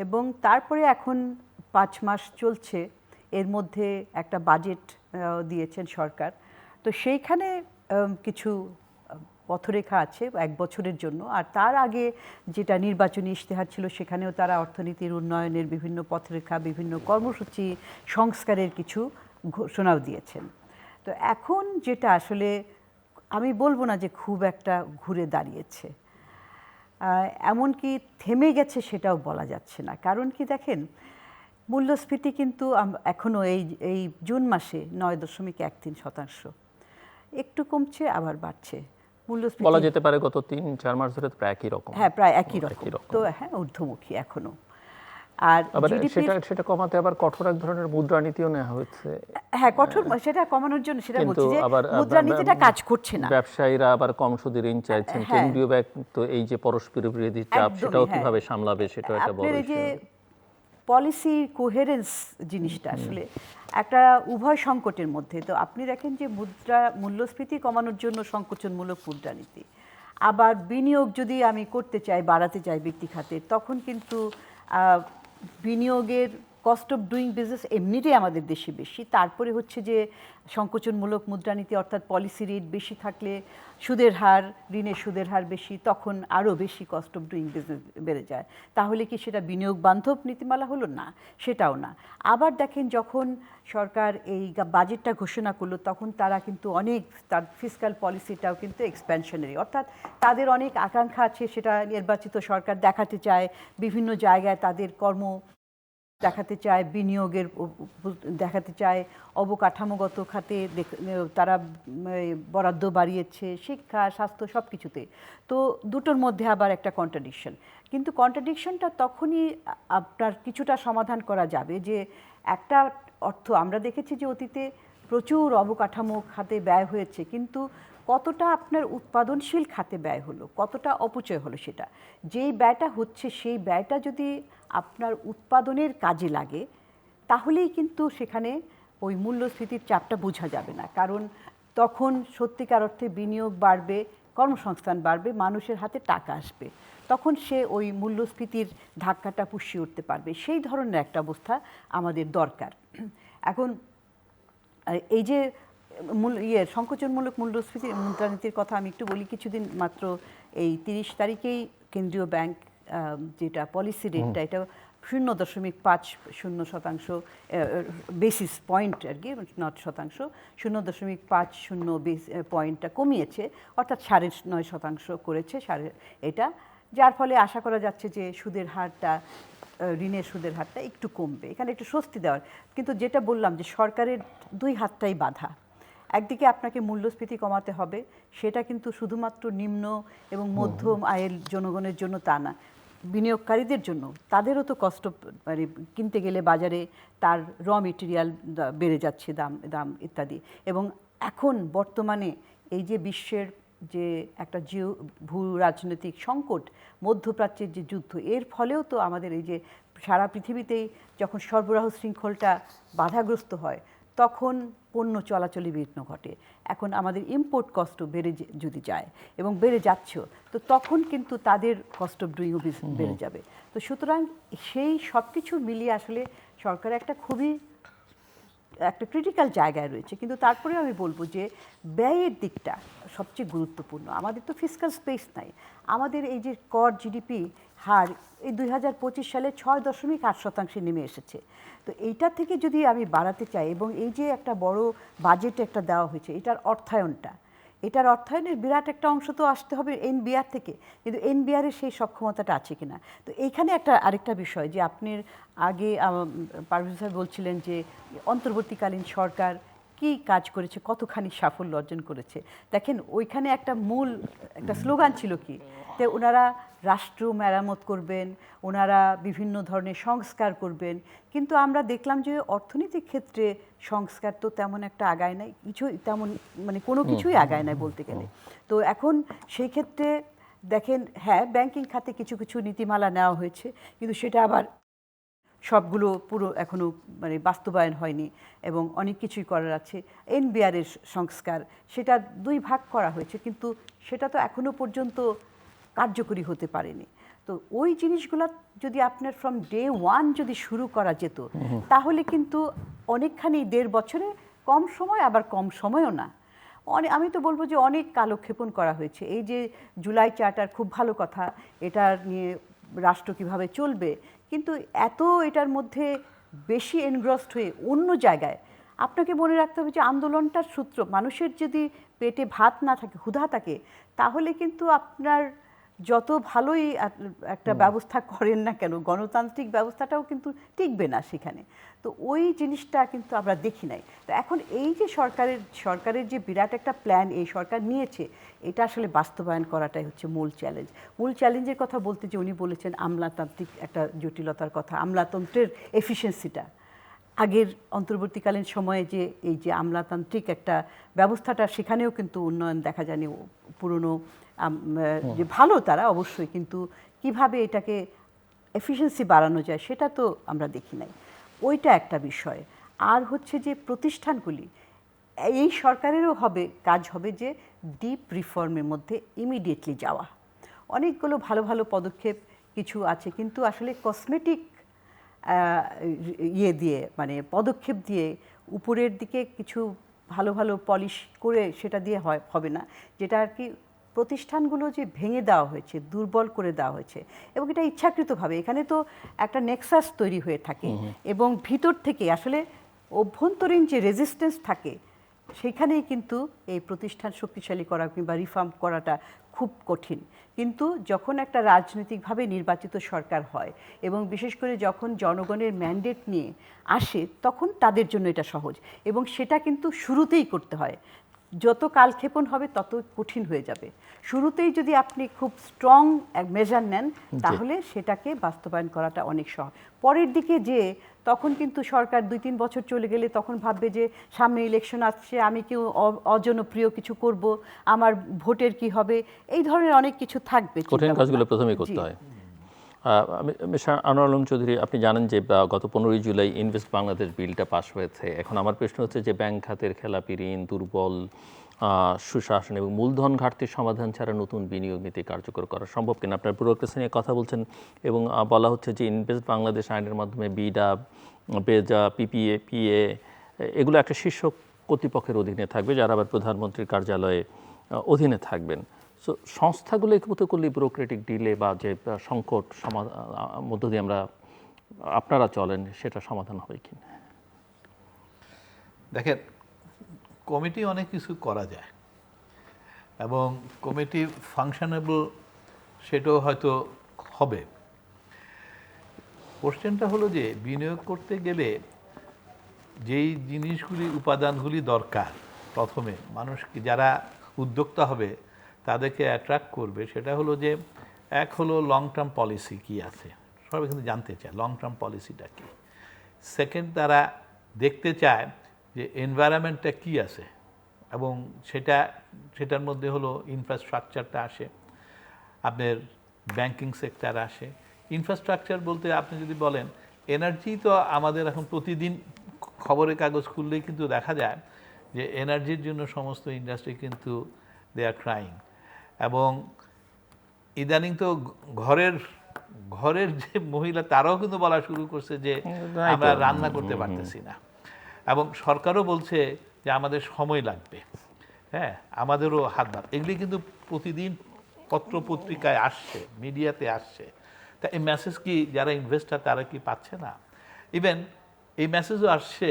এবং তারপরে এখন 5 মাস চলছে, এর মধ্যে একটা বাজেট দিয়েছেন সরকার। তো সেইখানে কিছু পথরেখা আছে 1 বছরের জন্য, আর তার আগে যেটা নির্বাচনী ইশতেহার ছিল, সেখানেও তারা অর্থনীতির উন্নয়নের বিভিন্ন পথরেখা, বিভিন্ন কর্মসূচি সংস্কারের কিছু ঘোষণাও দিয়েছেন। তো এখন যেটা আসলে আমি বলবো না যে খুব একটা ঘুরে দাঁড়িয়েছে, এমনকি থেমে গেছে সেটাও বলা যাচ্ছে না। কারণ কি দেখেন, মূল্যস্ফীতি কিন্তু এখনও এই জুন মাসে 9.13%, একটু কমছে আবার বাড়ছে। মূল্যস্ফীতি বলা যেতে পারে গত 3-4 মাস ধরে প্রায় একই রকম। হ্যাঁ, প্রায় একই রকম। তো হ্যাঁ, ঊর্ধ্বমুখী এখনো। আর আবার সেটা কমাতে আবার কঠোর এক ধরনের মুদ্রানীতিও নেওয়া হয়েছে। হ্যাঁ, কঠোর, সেটা কমানোর জন্য সেটা বলছি যে মুদ্রানীতিটা কাজ করছে না। ব্যবসায়ীরা আবার কম সুদে ঋণ চাইছেন, কেন্দ্রীয় ব্যাংক তো এই যে পরস্পর বিরোধী চাপ, সেটাও কিভাবে সামলাবে, সেটাও একটা বড় ইস্যু। যে পলিসি কোহেরেন্স জিনিসটা আসলে একটা উভয় সংকটের মধ্যে। তো আপনি দেখেন যে মূল্যস্ফীতি কমানোর জন্য সংকোচনমূলক মুদ্রানীতি, আবার বিনিয়োগ যদি আমি করতে চাই, বাড়াতে চাই ব্যক্তি খাতে, তখন কিন্তু বিনিয়োগের কস্ট অফ ডুইং বিজনেস এমনিতেই আমাদের দেশে বেশি, তারপরে হচ্ছে যে সংকোচনমূলক মুদ্রানীতি অর্থাৎ পলিসি রেট বেশি থাকলে সুদের হার, ঋণের সুদের হার বেশি, তখন আরও বেশি কস্ট অফ ডুইং বিজনেস বেড়ে যায়। তাহলে কি সেটা বিনিয়োগ বান্ধব নীতিমালা হলো? না, সেটাও না। আবার দেখেন, যখন সরকার এই বাজেটটা ঘোষণা করলো, তখন তারা কিন্তু অনেক, তার ফিসক্যাল পলিসিটাও কিন্তু এক্সপ্যানশনারি, অর্থাৎ তাদের অনেক আকাঙ্ক্ষা আছে, সেটা নির্বাচিত সরকার দেখাতে চায়, বিভিন্ন জায়গায় তাদের কর্ম দেখাতে চায়, বিনিয়োগের দেখাতে চায়, অবকাঠামোগত খাতে তারা বরাদ্দ বাড়িয়েছে, শিক্ষা, স্বাস্থ্য, সব কিছুতে। তো দুটোর মধ্যে আবার একটা কন্ট্রাডিকশন। কিন্তু কন্ট্রাডিকশনটা তখনই আপনার কিছুটা সমাধান করা যাবে যে একটা অর্থ, আমরা দেখেছি যে অতীতে প্রচুর অবকাঠামো খাতে ব্যয় হয়েছে, কিন্তু কতটা আপনার উৎপাদনশীল খাতে ব্যয় হলো, কতটা অপচয় হলো, সেটা যেই ব্যয়টা হচ্ছে সেই ব্যয়টা যদি আপনার উৎপাদনের কাজে লাগে তাহলেই কিন্তু সেখানে ওই মূল্যস্ফীতির চাপটা বোঝা যাবে না। কারণ তখন সত্যিকার অর্থে বিনিয়োগ বাড়বে, কর্মসংস্থান বাড়বে, মানুষের হাতে টাকা আসবে, তখন সে ওই মূল্যস্ফীতির ধাক্কাটা পুষিয়ে উঠতে পারবে। সেই ধরনের একটা অবস্থা আমাদের দরকার। এখন এই যে সংকোচনমূলক মূল্যস্ফীতি মুদ্রানীতির কথা আমি একটু বলি। কিছুদিন মাত্র এই 30 তারিখেই কেন্দ্রীয় ব্যাংক যেটা পলিসি রেটটা, এটা 0.50% বেসিস পয়েন্ট আর কি, নট শতাংশ, 0.50 পয়েন্টটা কমিয়েছে, অর্থাৎ 9.5% করেছে এটা, যার ফলে আশা করা যাচ্ছে যে সুদের হারটা, ঋণের সুদের হারটা একটু কমবে, এখানে একটু স্বস্তি দেওয়ার। কিন্তু যেটা বললাম যে সরকারের দুই হাতটাই বাধা। একদিকে আপনাকে মূল্যস্ফীতি কমাতে হবে, সেটা কিন্তু শুধুমাত্র নিম্ন এবং মধ্যম আয়ের জনগণের জন্য তা না, বিনিয়োগকারীদের জন্য, তাদেরও তো কষ্ট, মানে কিনতে গেলে বাজারে তার র মেটেরিয়াল বেড়ে যাচ্ছে, দাম ইত্যাদি। এবং এখন বর্তমানে এই যে বিশ্বের যে একটা ভূ রাজনৈতিক সংকট, মধ্যপ্রাচ্যের যে যুদ্ধ, এর ফলেও তো আমাদের এই যে সারা পৃথিবীতেই যখন সরবরাহ শৃঙ্খলটা বাধাগ্রস্ত হয় তখন পণ্য চলাচলে বিঘ্ন ঘটে। এখন আমাদের ইম্পোর্ট কস্ট বেড়ে যদি যায়, এবং বেড়ে যাচ্ছেও, তো তখন কিন্তু তাদের কস্ট অফ ডুইংও বেড়ে যাবে। তো সুতরাং সেই সব কিছু মিলিয়ে আসলে সরকার একটা খুবই একটা ক্রিটিক্যাল জায়গায় রয়েছে। কিন্তু তারপরে আমি বলবো যে ব্যয়ের দিকটা সবচেয়ে গুরুত্বপূর্ণ। আমাদের তো ফিসক্যাল স্পেস নাই। আমাদের এই যে কর জিডিপি হার এই 2025 সালে 6.8% নেমে এসেছে। তো এইটা থেকে যদি আমি বাড়াতে চাই, এবং এই যে একটা বড় বাজেট একটা দেওয়া হয়েছে, এটার অর্থায়নের বিরাট একটা অংশ তো আসতে হবে এনবিআর থেকে, কিন্তু এনবিআরের সেই সক্ষমতাটা আছে কিনা। তো এইখানে আরেকটা বিষয় যে আপনি আগে পারভেজ সাহেব বলছিলেন যে অন্তর্বর্তীকালীন সরকার কি কাজ করেছে, কতখানি সাফল্য অর্জন করেছে। দেখেন ওইখানে একটা স্লোগান ছিল কি, যে ওনারা রাষ্ট্র মেরামত করবেন, ওনারা বিভিন্ন ধরনের সংস্কার করবেন, কিন্তু আমরা দেখলাম যে অর্থনৈতিক ক্ষেত্রে সংস্কার তো তেমন একটা আগায় নাই, মানে কোনো কিছুই আগায় নাই বলতে গেলে। তো এখন সেই ক্ষেত্রে দেখেন, হ্যাঁ ব্যাংকিং খাতে কিছু কিছু নীতিমালা নেওয়া হয়েছে, কিন্তু সেটা আবার সবগুলো পুরো এখনও মানে বাস্তবায়ন হয়নি, এবং অনেক কিছুই করার আছে। এনবিআরের সংস্কার, সেটা 2 ভাগ করা হয়েছে, কিন্তু সেটা তো এখনও পর্যন্ত কার্যকরী হতে পারেনি। তো ওই জিনিসগুলো যদি আপনার ফ্রম ডে 1 যদি শুরু করা যেত, তাহলে কিন্তু অনেকখানি 1.5 বছরে কম সময়, আবার কম সময়ও না, আমি তো বলবো যে অনেক কালক্ষেপণ করা হয়েছে। এই যে জুলাই চার্টার খুব ভালো কথা, এটা নিয়ে রাষ্ট্র কিভাবে চলবে, কিন্তু এটার মধ্যে বেশি এনগ্রসড হয়ে অন্য জায়গায়, আপনাকে মনে রাখতে হবে যে আন্দোলনটার সূত্র, মানুষের যদি পেটে ভাত না থাকে, ক্ষুধা থাকে, তাহলে কিন্তু আপনার যত ভালোই একটা ব্যবস্থা করেন না কেন, গণতান্ত্রিক ব্যবস্থাটাও কিন্তু টিকবে না সেখানে। তো ওই জিনিসটা কিন্তু আমরা দেখি নাই। তো এখন এই যে সরকারের যে বিরাট একটা প্ল্যান এই সরকার নিয়েছে, এটা আসলে বাস্তবায়ন করাটাই হচ্ছে মূল চ্যালেঞ্জ। মূল চ্যালেঞ্জের কথা বলতে যে উনি বলেছেন আমলাতান্ত্রিক একটা জটিলতার কথা, আমলাতন্ত্রের এফিসিয়েন্সিটা, আগের অন্তর্বর্তীকালীন সময়ে যে এই যে আমলাতান্ত্রিক একটা ব্যবস্থাটা, সেখানেও কিন্তু উন্নয়ন দেখা যায়নি। পুরনো যে ভালো তারা অবশ্যই, কিন্তু কিভাবে এটাকে এফিসিয়েন্সি বাড়ানো যায় সেটা তো আমরা দেখি নাই। ওইটা একটা বিষয়। আর হচ্ছে যে প্রতিষ্ঠানগুলি, এই সরকারেরও কাজ হবে যে ডিপ রিফর্মের মধ্যে ইমিডিয়েটলি যাওয়া। অনেকগুলো ভালো ভালো পদক্ষেপ কিছু আছে, কিন্তু আসলে কসমেটিক মানে পদক্ষেপ দিয়ে উপরের দিকে কিছু ভালো ভালো পলিশ করে সেটা দিয়ে হবে না, যেটা আর কি প্রতিষ্ঠানগুলো যে ভেঙে দেওয়া হয়েছে, দুর্বল করে দেওয়া হয়েছে, এবং এটা ইচ্ছাকৃতভাবে। এখানে তো একটা নেক্সাস তৈরি হয়ে থাকে, এবং ভিতর থেকে আসলে অভ্যন্তরীণ যে রেজিস্ট্যান্স থাকে, সেখানেই কিন্তু এই প্রতিষ্ঠান শক্তিশালী করা কিংবা রিফর্ম করাটা খুব কঠিন। কিন্তু যখন একটা রাজনৈতিকভাবে নির্বাচিত সরকার হয়, এবং বিশেষ করে যখন জনগণের ম্যান্ডেট নিয়ে আসে, তখন তাদের জন্য এটা সহজ, এবং সেটা কিন্তু শুরুতেই করতে হয়। যত কালক্ষেপণ হবে তত কঠিন হয়ে যাবে। শুরুতেই যদি আপনি খুব স্ট্রং মেজার নেন তাহলে সেটাকে বাস্তবায়ন করাটা অনেক সহজ। পরের দিকে যে তখন কিন্তু সরকার 2-3 বছর চলে গেলে তখন ভাববে যে সামনে ইলেকশন আসছে, আমি কেউ অজনপ্রিয় কিছু করব, আমার ভোটের কি হবে, এই ধরনের অনেক কিছু থাকবে। কঠিন কাজগুলো প্রথমেই করতে হয়। মিস্টার আনোয়ার আলম চৌধুরী, আপনি জানেন যে গত 15ই জুলাই ইনভেস্ট বাংলাদেশ বিলটা পাস হয়েছে। এখন আমার প্রশ্ন হচ্ছে যে ব্যাংক খাতের খেলাপি ঋণ, দুর্বল সুশাসন এবং মূলধন ঘাটতির সমাধান ছাড়া নতুন বিনিয়োগ নীতি কার্যকর করা সম্ভব কিনা? আপনার ব্যুরোক্রেসি নিয়ে কথা বলছেন এবং বলা হচ্ছে যে ইনভেস্ট বাংলাদেশ আইনের মাধ্যমে বিডা, বেজা, পিপিএ, পিএ এগুলো একটা শীর্ষ কর্তৃপক্ষের অধীনে থাকবে, যারা আবার প্রধানমন্ত্রীর কার্যালয়ে অধীনে থাকবেন। সো সংস্থাগুলো একভূত করলে ব্যুরোক্রেটিক ডিলে বা যে সংকট মধ্য দিয়ে আপনারা চলেন সেটা সমাধান হবে কি? দেখেন, কমিটি অনেক কিছু করা যায় এবং কমিটি ফাংশনেবল সেটাও হয়তো হবে। কোশ্চেনটা হলো যে বিনিয়োগ করতে গেলে যেই জিনিসগুলি উপাদানগুলি দরকার, প্রথমে মানুষকে যারা উদ্যোক্তা হবে তাদেরকে অ্যাট্রাক্ট করবে, সেটা হলো যে এক হলো লং টার্ম পলিসি কি আছে, সবাই কিন্তু জানতে চায় লং টার্ম পলিসিটা কি। সেকেন্ড, তারা দেখতে চায় যে এনভায়রনমেন্টটা কি আছে এবং সেটার মধ্যে হলো ইনফ্রাস্ট্রাকচারটা আসে, আপনার ব্যাংকিং সেক্টর আসে। ইনফ্রাস্ট্রাকচার বলতে আপনি যদি বলেন এনার্জি, তো আমাদের এখন প্রতিদিন খবরের কাগজ খুললেই কিন্তু দেখা যায় যে এনার্জির জন্য সমস্ত ইন্ডাস্ট্রি কিন্তু দে আর ক্রাইং। এবং ইদানিং তো ঘরের যে মহিলা তারাও কিন্তু বলা শুরু করছে যে আমরা রান্না করতে পারতেছি না, এবং সরকারও বলছে যে আমাদের সময় লাগবে। হ্যাঁ, আমাদেরও হাত ভার, এগুলি কিন্তু প্রতিদিন পত্র পত্রিকায় আসছে, মিডিয়াতে আসছে। তা এই মেসেজ কি যারা ইনভেস্টার তারা কি পাচ্ছে না? ইভেন এই মেসেজও আসছে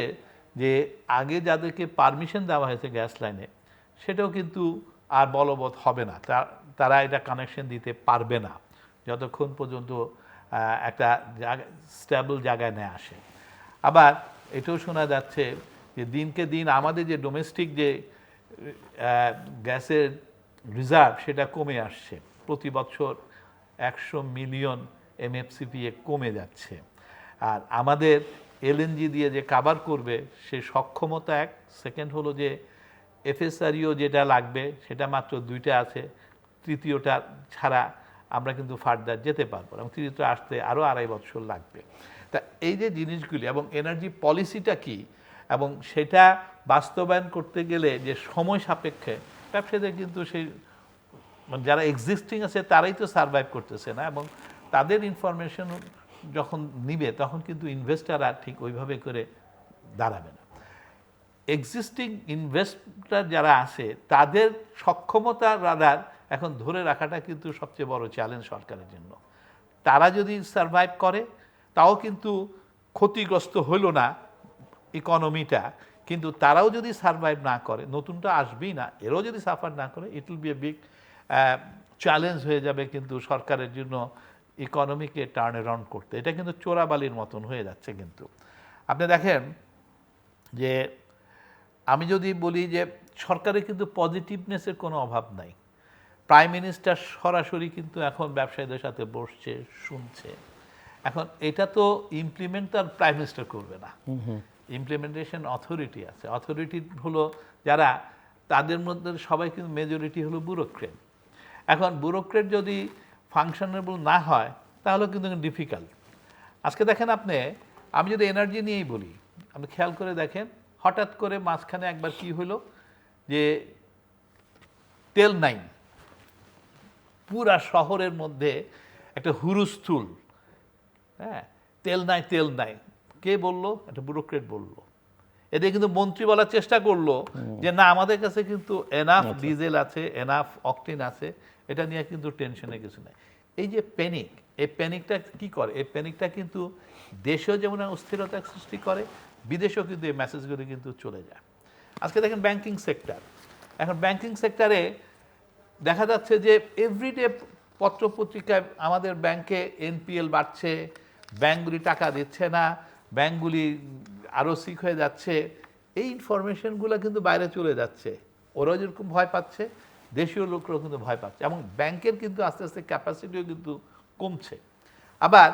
যে আগে যাদেরকে পারমিশন দেওয়া হয়েছে গ্যাস লাইনে সেটাও কিন্তু আর বলবৎ হবে না, তারা এটা কানেকশন দিতে পারবে না যতক্ষণ পর্যন্ত একটা স্টেবল জায়গায় নিয়ে আসে। আবার এটাও শোনা যাচ্ছে যে দিনকে দিন আমাদের যে ডোমেস্টিক যে গ্যাসের রিজার্ভ সেটা কমে আসছে, প্রতি বছর 100 মিলিয়ন MFCPA কমে যাচ্ছে। আর আমাদের LNG দিয়ে যে কাভার করবে সে সক্ষমতা এক। সেকেন্ড হলো যে FSRU যেটা লাগবে সেটা মাত্র 2টা আছে, তৃতীয়টা ছাড়া আমরা কিন্তু ফার্দার যেতে পারবো এবং তৃতীয়টা আসতে আরও 2.5 বছর লাগবে। তা এই যে জিনিসগুলি এবং এনার্জি পলিসিটা কি এবং সেটা বাস্তবায়ন করতে গেলে যে সময় সাপেক্ষে, ব্যবসায়ীদের কিন্তু সেই যারা এক্সিস্টিং আছে তারাই তো সার্ভাইভ করতেছে না, এবং তাদের ইনফরমেশন যখন নিবে তখন কিন্তু ইনভেস্টাররা ঠিক ওইভাবে করে দাঁড়াবে না। এক্সিস্টিং ইনভেস্টার যারা আছে তাদের সক্ষমতা রাদার এখন ধরে রাখাটা কিন্তু সবচেয়ে বড় চ্যালেঞ্জ সরকারের জন্য। তারা যদি সার্ভাইভ করে তাও কিন্তু ক্ষতিগ্রস্ত হইল না ইকোনমিটা, কিন্তু তারাও যদি সার্ভাইভ না করে, নতুনটা আসবেই না, এরাও যদি সাফার না করে, it will B a big challenge হয়ে যাবে কিন্তু সরকারের জন্য ইকোনমিকে টার্ন অ্যারাউন্ড করতে। এটা কিন্তু চোরাবালির মতন হয়ে যাচ্ছে। কিন্তু আপনি দেখেন যে আমি যদি বলি যে সরকারের কিন্তু পজিটিভনেসের কোনো অভাব নাই। প্রাইম মিনিস্টার সরাসরি কিন্তু এখন ব্যবসায়ীদের সাথে বসছে, শুনছে। এখন এটা তো ইমপ্লিমেন্ট তার প্রাইম মিনিস্টার করবে না, ইমপ্লিমেন্টেশন অথরিটি আছে। অথরিটি হলো যারা, তাদের মধ্যে সবাই কিন্তু মেজরিটি হলো ব্যুরোক্রেট। এখন ব্যুরোক্রেট যদি ফাংশনেবল না হয় তাহলে কিন্তু ডিফিকাল্ট। আজকে দেখেন আমি যদি এনার্জি নিয়েই বলি, আপনি খেয়াল করে দেখেন হঠাৎ করে মাঝখানে একবার কি হলো যে তেল নাই, পুরা শহরের মধ্যে একটা হুরুস্থুল। হ্যাঁ, তেল নাই তেল নাই, কে বললো? একটা ব্যুরোক্রেট বললো। এদের কিন্তু মন্ত্রী বলার চেষ্টা করলো যে না, আমাদের কাছে কিন্তু এনাফ ডিজেল আছে, এনাফ অকটেন আছে, এটা নিয়ে কিন্তু টেনশনে কিছু নাই। এই যে প্যানিক, এই প্যানিকটা কি করে? এই প্যানিকটা কিন্তু দেশেও যেমন অস্থিরতা সৃষ্টি করে, বিদেশেও কিন্তু এই মেসেজগুলো কিন্তু চলে যায়। আজকে দেখেন ব্যাংকিং সেক্টর, এখন ব্যাংকিং সেক্টরে দেখা যাচ্ছে যে এভরিডে পত্রপত্রিকায় আমাদের ব্যাংকে NPL বাড়ছে, ব্যাংকগুলি টাকা দিচ্ছে না, ব্যাংকগুলি আরও সিক হয়ে যাচ্ছে, এই ইনফরমেশনগুলো কিন্তু বাইরে চলে যাচ্ছে। ওরাও যেরকম ভয় পাচ্ছে, দেশীয় লোকরাও কিন্তু ভয় পাচ্ছে, এবং ব্যাংকের কিন্তু আস্তে আস্তে ক্যাপাসিটিও কিন্তু কমছে। আবার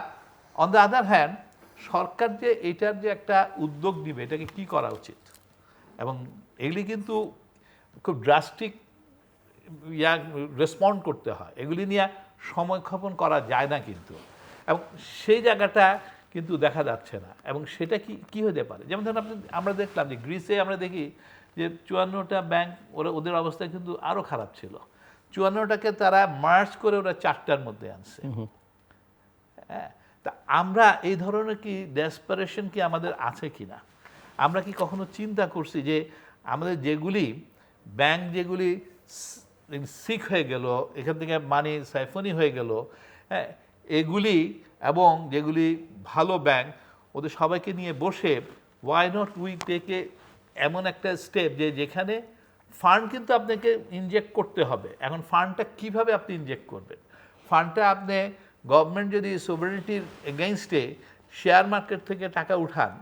অন দ্য আদার হ্যান্ড সরকার যে এটার যে একটা উদ্যোগ নিবে, এটাকে কি করা উচিত, এবং এগুলি কিন্তু খুব ড্রাস্টিক রেসপন্ড করতে হয়, এগুলি নিয়ে সময়ক্ষেপণ করা যায় না কিন্তু, এবং সেই জায়গাটা কিন্তু দেখা যাচ্ছে না। এবং সেটা কি হতে পারে, যেমন ধরুন আমরা দেখলাম যে গ্রিসে আমরা দেখি যে 54টা ব্যাংক, ওদের অবস্থা কিন্তু আরও খারাপ ছিল। 54টাকে তারা মার্জ করে ওরা 4টার মধ্যে আনছে। হ্যাঁ, তা আমরা এই ধরনের কি ডেসপারেশন কি আমাদের আছে কিনা? আমরা কি কখনো চিন্তা করছি যে আমাদের যেগুলি ব্যাংক যেগুলি সিক হয়ে গেল, এখান থেকে মানি সাইফনি হয়ে গেল, হ্যাঁ, এগুলি এবং যেগুলি ভালো ব্যাংক, ওদের সবাইকে নিয়ে বসে ওয়াই নট উই টেকে এমন একটা স্টেপ যে যেখানে ফান্ড কিন্তু আপনাকে ইনজেক্ট করতে হবে। এখন ফান্ডটা কিভাবে আপনি ইনজেক্ট করবেন? ফান্ডটা আপনি গভর্নমেন্ট যদি সোভারেনিটির এগেইনস্টে শেয়ার মার্কেট থেকে টাকা উঠান,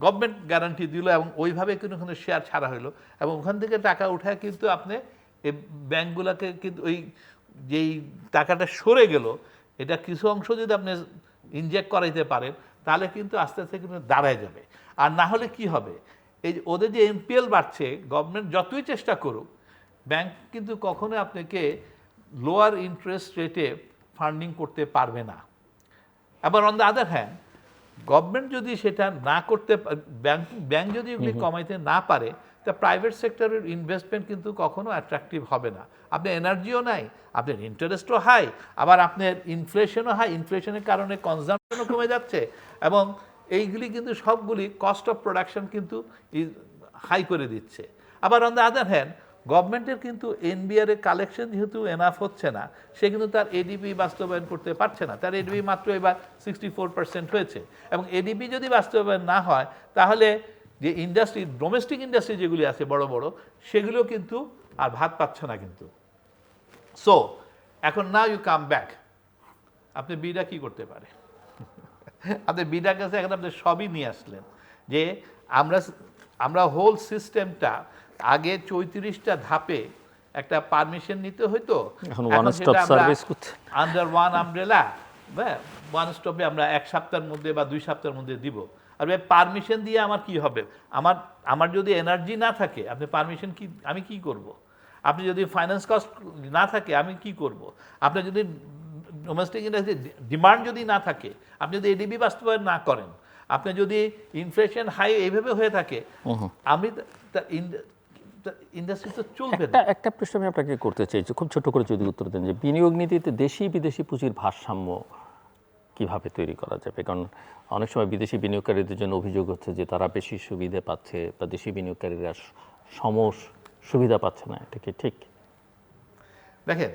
গভর্নমেন্ট গ্যারান্টি দিল এবং ওইভাবে কিন্তু ওখানে শেয়ার ছাড়া হলো, এবং ওখান থেকে টাকা উঠায় কিন্তু আপনি এই ব্যাংকগুলোকে কিন্তু ওই যেই টাকাটা সরে গেল, এটা কিছু অংশ যদি আপনি ইনজেক্ট করাইতে পারেন, তাহলে কিন্তু আস্তে আস্তে কিন্তু দাঁড়ায় যাবে। আর না হলে কি হবে, এই যে ওদের যে এনপিএল বাড়ছে, গভর্নমেন্ট যতই চেষ্টা করুক, ব্যাংক কিন্তু কখনো আপনাকে লোয়ার ইন্টারেস্ট রেটে ফান্ডিং করতে পারবে না। আবার on the other hand government যদি সেটা না করতে, ব্যাংক যদি এগুলি কমাইতে না পারে, তা প্রাইভেট সেক্টরের ইনভেস্টমেন্ট কিন্তু কখনো অ্যাট্রাকটিভ হবে না। আপনার এনার্জিও নাই, আপনার ইন্টারেস্টও হাই, আবার আপনার ইনফ্লেশনও হাই, ইনফ্লেশনের কারণে কনজাম্পশনও কমে যাচ্ছে, এবং এইগুলি কিন্তু সবগুলি কস্ট অফ প্রোডাকশন কিন্তু হাই করে দিচ্ছে। আবার অন দ্য আদার হ্যান্ড গভর্নমেন্টের কিন্তু এনবিআর এর কালেকশন যেহেতু এনাফ হচ্ছে না, সে কিন্তু তার এডিপি বাস্তবায়ন করতে পারছে না। তার এডিপি মাত্র এবার 64% হয়েছে, এবং এডিপি যদি বাস্তবায়ন না হয়, তাহলে যে ইন্ডাস্ট্রি, ডোমেস্টিক ইন্ডাস্ট্রি যেগুলি আছে বড় বড়, সেগুলো কিন্তু আর ভাত পাচ্ছে না কিন্তু। সো এখন নাও ইউ কাম ব্যাক, আপনি বিডা কি করতে পারে? আপনি বিডার কাছে এখন আপনি সবই নিয়ে আসলেন, যে আমরা হোল সিস্টেমটা আগে 34টা ধাপে একটা পারমিশন নিতে হইতো, এখন ওয়ান স্টপ সার্ভিস করতে আন্ডার ওয়ান আমব্রেলা, ওয়ান স্টপে আমরা 1 সপ্তাহের মধ্যে বা 2 সপ্তাহের মধ্যে দিব। আর পারমিশন দিয়ে আমার কি হবে? আমার যদি এনার্জি না থাকে, আপনি পারমিশন কি, আমি কি করব? আপনি যদি ফাইন্যান্স কস্ট না থাকে, আমি কি করব? আপনার যদি ডোমেস্টিক ইন্ডাস্ট্রি ডিমান্ড যদি না থাকে, আপনি যদি এডিবি বাস্তবায়ন না করেন, আপনি যদি ইনফ্লেশন হাই এইভাবে হয়ে থাকে, আমি ইন্ডাস্ট্রি তো চলবে না। একটা প্রশ্ন আমি আপনাকে করতে চাইছি, খুব ছোট করে যদি উত্তর দেন, যে বিনিয়োগ নীতিতে দেশি বিদেশি পুঁজির ভারসাম্য কিভাবে তৈরি করা যাবে? কারণ অনেক সময় বিদেশি বিনিয়োগকারীদের জন্য অভিযোগ হচ্ছে যে তারা বেশি সুবিধা পাচ্ছে, বা দেশি বিনিয়োগকারীরা সুবিধা পাচ্ছে না। এটা কি ঠিক? দেখেন,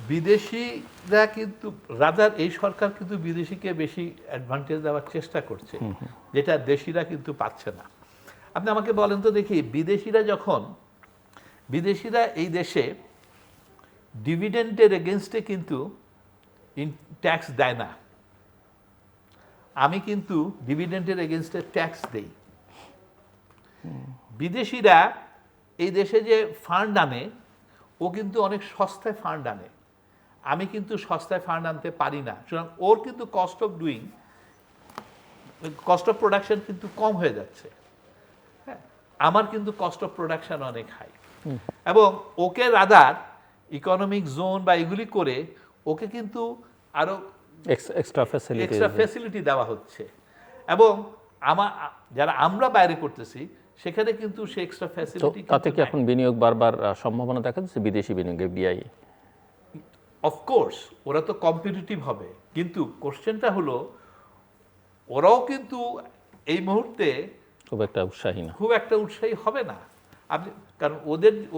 বিদেশিরা কিন্তু রাদার এই সরকার কিন্তু বিদেশিকে বেশি অ্যাডভান্টেজ দেওয়ার চেষ্টা করছে, যেটা দেশিরা কিন্তু পাচ্ছে না। আপনি আমাকে বলেন তো দেখি, বিদেশিরা এই দেশে ডিভিডেন্ডের এগেনস্টে কিন্তু ট্যাক্স দেয় না, আমি কিন্তু ডিভিডেন্ডের এগেনস্টে ট্যাক্স দেই। বিদেশিরা এই দেশে যে ফান্ড আনে, ও কিন্তু অনেক সস্তায় ফান্ড আনে, আমি কিন্তু সস্তায় ফান্ড আনতে পারি না। সুতরাং ওর কিন্তু কস্ট অফ প্রোডাকশন কিন্তু কম হয়ে যাচ্ছে, হ্যাঁ, আমার কিন্তু কস্ট অফ প্রোডাকশন অনেক হাই, এবং ওকে রাদার ইকোনমিক জোন বা এগুলি করে ওকে কিন্তু আরো এক্সট্রা ফ্যাসিলিটি দেওয়া হচ্ছে, এবং যারা আমরা বাইরে করতেছি সেখানে কিন্তু সে এক্সট্রা ফ্যাসিলিটি, তাতে কি এখন বিনিয়োগ বারবার সম্ভাবনা দেখা যাচ্ছে বিদেশি বিনিয়োগে? বিআই অফকোর্স ওরা তো কম্পিটিটিভ হবে, কিন্তু কোশ্চেনটা হলো ওরাও কিন্তু এই মুহূর্তে খুব একটা উৎসাহী হবে না। কারণ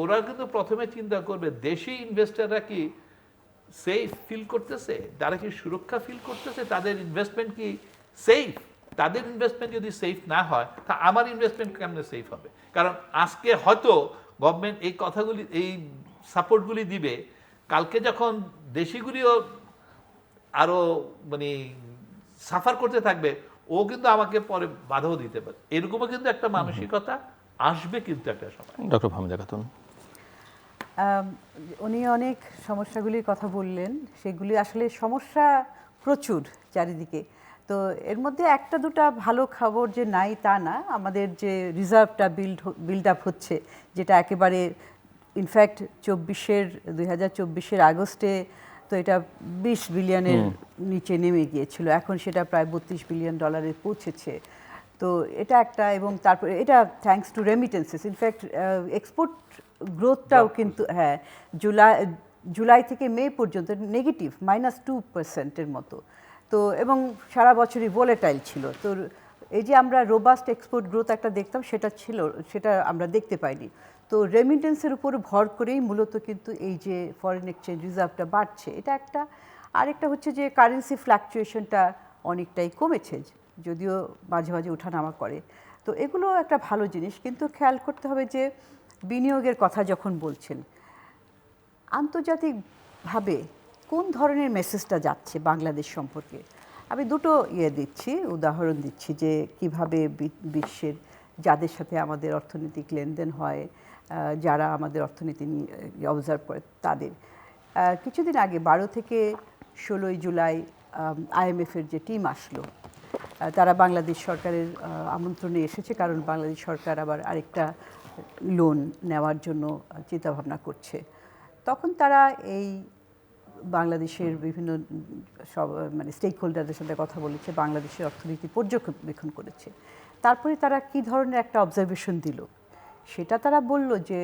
ওরা কিন্তু প্রথমে চিন্তা করবে দেশি ইনভেস্টররা কি সেফ ফিল করতেছে, তারা কি সুরক্ষা ফিল করতেছে, তাদের ইনভেস্টমেন্ট কি সেফ। তাদের ইনভেস্টমেন্ট যদি সেফ না হয়, তা আমার ইনভেস্টমেন্ট কেমনে সেফ হবে? কারণ আজকে হয়তো গভর্নমেন্ট এই কথাগুলি, এই সাপোর্টগুলি দিবে, কালকে যখন দেশিগুলিও আরো মানে সাফার করতে থাকবে, ও কিন্তু আমাকে পরে বাধাও দিতে পারে। এরকমও কিন্তু একটা মানসিকতা আসবে কিন্তু একটা সময়। ডক্টর ফাহমিদা খাতুন। উনি অনেক সমস্যাগুলির কথা বললেন, সেগুলি আসলে সমস্যা প্রচুর চারিদিকে। তো এর মধ্যে একটা দুটা ভালো খবর যে নাই তা না, আমাদের যে রিজার্ভটা বিল্ড আপ হচ্ছে, যেটা একেবারে ইনফ্যাক্ট 2024 আগস্টে তো এটা 20 বিলিয়নের নিচে নেমে গিয়েছিল, এখন সেটা প্রায় $32 বিলিয়ন পৌঁছেছে। তো এটা একটা, এবং তারপরে এটা থ্যাঙ্কস টু রেমিটেন্সেস। ইনফ্যাক্ট এক্সপোর্ট গ্রোথটাও কিন্তু হ্যাঁ জুলাই থেকে মে পর্যন্ত নেগেটিভ -2% মতো। তো এবং সারা বছরই ভোলেটাইল ছিল। তো এই যে আমরা রোবাস্ট এক্সপোর্ট গ্রোথ একটা দেখতাম, সেটা আমরা দেখতে পাইনি। তো রেমিটেন্সের উপর ভর করেই মূলত কিন্তু এই যে ফরেন এক্সচেঞ্জ রিজার্ভটা বাড়ছে, এটা একটা। আরেকটা হচ্ছে যে কারেন্সি ফ্ল্যাকচুয়েশনটা অনেকটাই কমেছে, যদিও মাঝে মাঝে ওঠানামা করে। তো এগুলো একটা ভালো জিনিস, কিন্তু খেয়াল করতে হবে যে বিনিয়োগের কথা যখন বলছেন, আন্তর্জাতিকভাবে কোন ধরনের মেসেজটা যাচ্ছে বাংলাদেশ সম্পর্কে। আমি দুটো উদাহরণ দিচ্ছি যে কিভাবে বিশ্বের যাদের সাথে আমাদের অর্থনৈতিক লেনদেন হয়, যারা আমাদের অর্থনীতি নিয়ে অবজার্ভ করে তাদের। কিছুদিন আগে 12 থেকে 16 জুলাই IMF-এর যে টিম আসলো, তারা বাংলাদেশ সরকারের আমন্ত্রণে এসেছে, কারণ বাংলাদেশ সরকার আবার আরেকটা লোন নেওয়ার জন্য চিন্তাভাবনা করছে। তখন তারা এই বাংলাদেশের বিভিন্ন স্টেক হোল্ডারদের সাথে কথা বলেছে, বাংলাদেশের অর্থনীতি পর্যবেক্ষণ করেছে। তারপরে তারা কি ধরনের একটা অবজারভেশন দিল, সেটা তারা বলল যে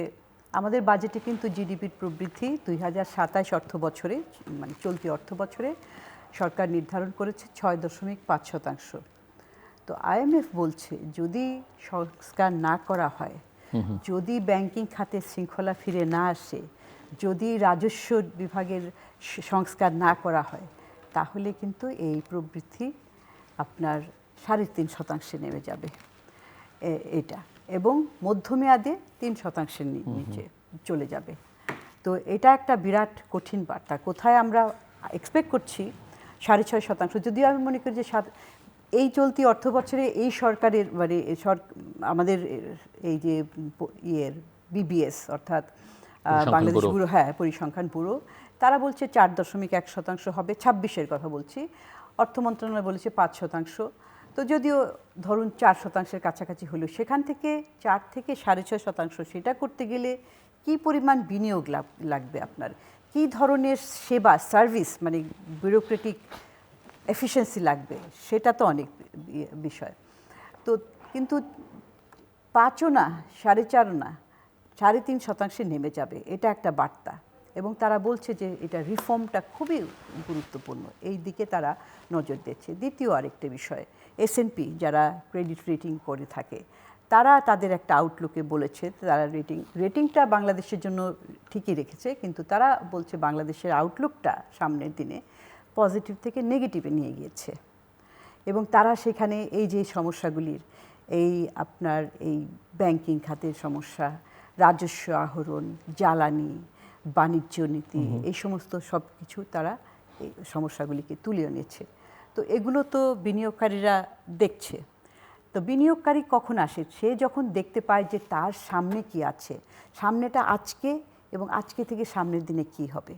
আমাদের বাজেটে কিন্তু জিডিপির প্রবৃদ্ধি 2027 অর্থ বছরে, চলতি অর্থ বছরে সরকার নির্ধারণ করেছে 6.5%। তো IMF বলছে যদি সংস্কার না করা হয়, যদি ব্যাংকিং খাতে শৃঙ্খলা ফিরে না আসে, যদি রাজস্ব বিভাগের সংস্কার না করা হয়, তাহলে কিন্তু এই প্রবৃদ্ধি আপনার 3.5% নেমে যাবে এটা, এবং মধ্যমেয়াদে 3% নিচে চলে যাবে। তো এটা একটা বিরাট কঠিন বার্তা। কোথায় আমরা এক্সপেক্ট করছি 6.5%, যদিও আমি মনে করি যে এই চলতি অর্থ বছরে এই সরকারের আমাদের এই যে BBS অর্থাৎ বাংলাদেশ ব্যুরো, পরিসংখ্যান ব্যুরো, তারা বলছে 4.1% হবে, 26-এর কথা বলছি। অর্থ মন্ত্রণালয় বলেছে 5%। তো যদিও ধরুন 4%-এর কাছাকাছি হলো, সেখান থেকে 4 থেকে 6.5%, সেটা করতে গেলে কি পরিমাণ বিনিয়োগ লাগবে আপনার, কি ধরনের সেবা সার্ভিস ব্যুরোক্রেটিক এফিসিয়েন্সি লাগবে, সেটা তো অনেক বিষয়। তো কিন্তু 5ও না, 4.5 না, 3.5% নেমে যাবে, এটা একটা বার্তা। এবং তারা বলছে যে এটা রিফর্মটা খুবই গুরুত্বপূর্ণ, এই দিকে তারা নজর দিচ্ছে। দ্বিতীয় আরেকটা বিষয়, S&P যারা ক্রেডিট রেটিং করে থাকে, তারা তাদের একটা আউটলুকে বলেছে, তারা রেটিংটা বাংলাদেশের জন্য ঠিকই রেখেছে, কিন্তু তারা বলছে বাংলাদেশের আউটলুকটা সামনের দিনে পজিটিভ থেকে নেগেটিভে নিয়ে গিয়েছে। এবং তারা সেখানে এই যে সমস্যাগুলির, আপনার এই ব্যাংকিং খাতের সমস্যা, রাজস্ব আহরণ, জ্বালানি, বাণিজ্য নীতি, এই সমস্ত সব কিছু তারা এই সমস্যাগুলিকে তুলে এনেছে। তো এগুলো তো বিনিয়োগকারীরা দেখছে। তো বিনিয়োগকারী কখন আসে? সে যখন দেখতে পায় যে তার সামনে কি আছে, সামনেটা আজকে, এবং আজকে থেকে সামনের দিনে কি হবে,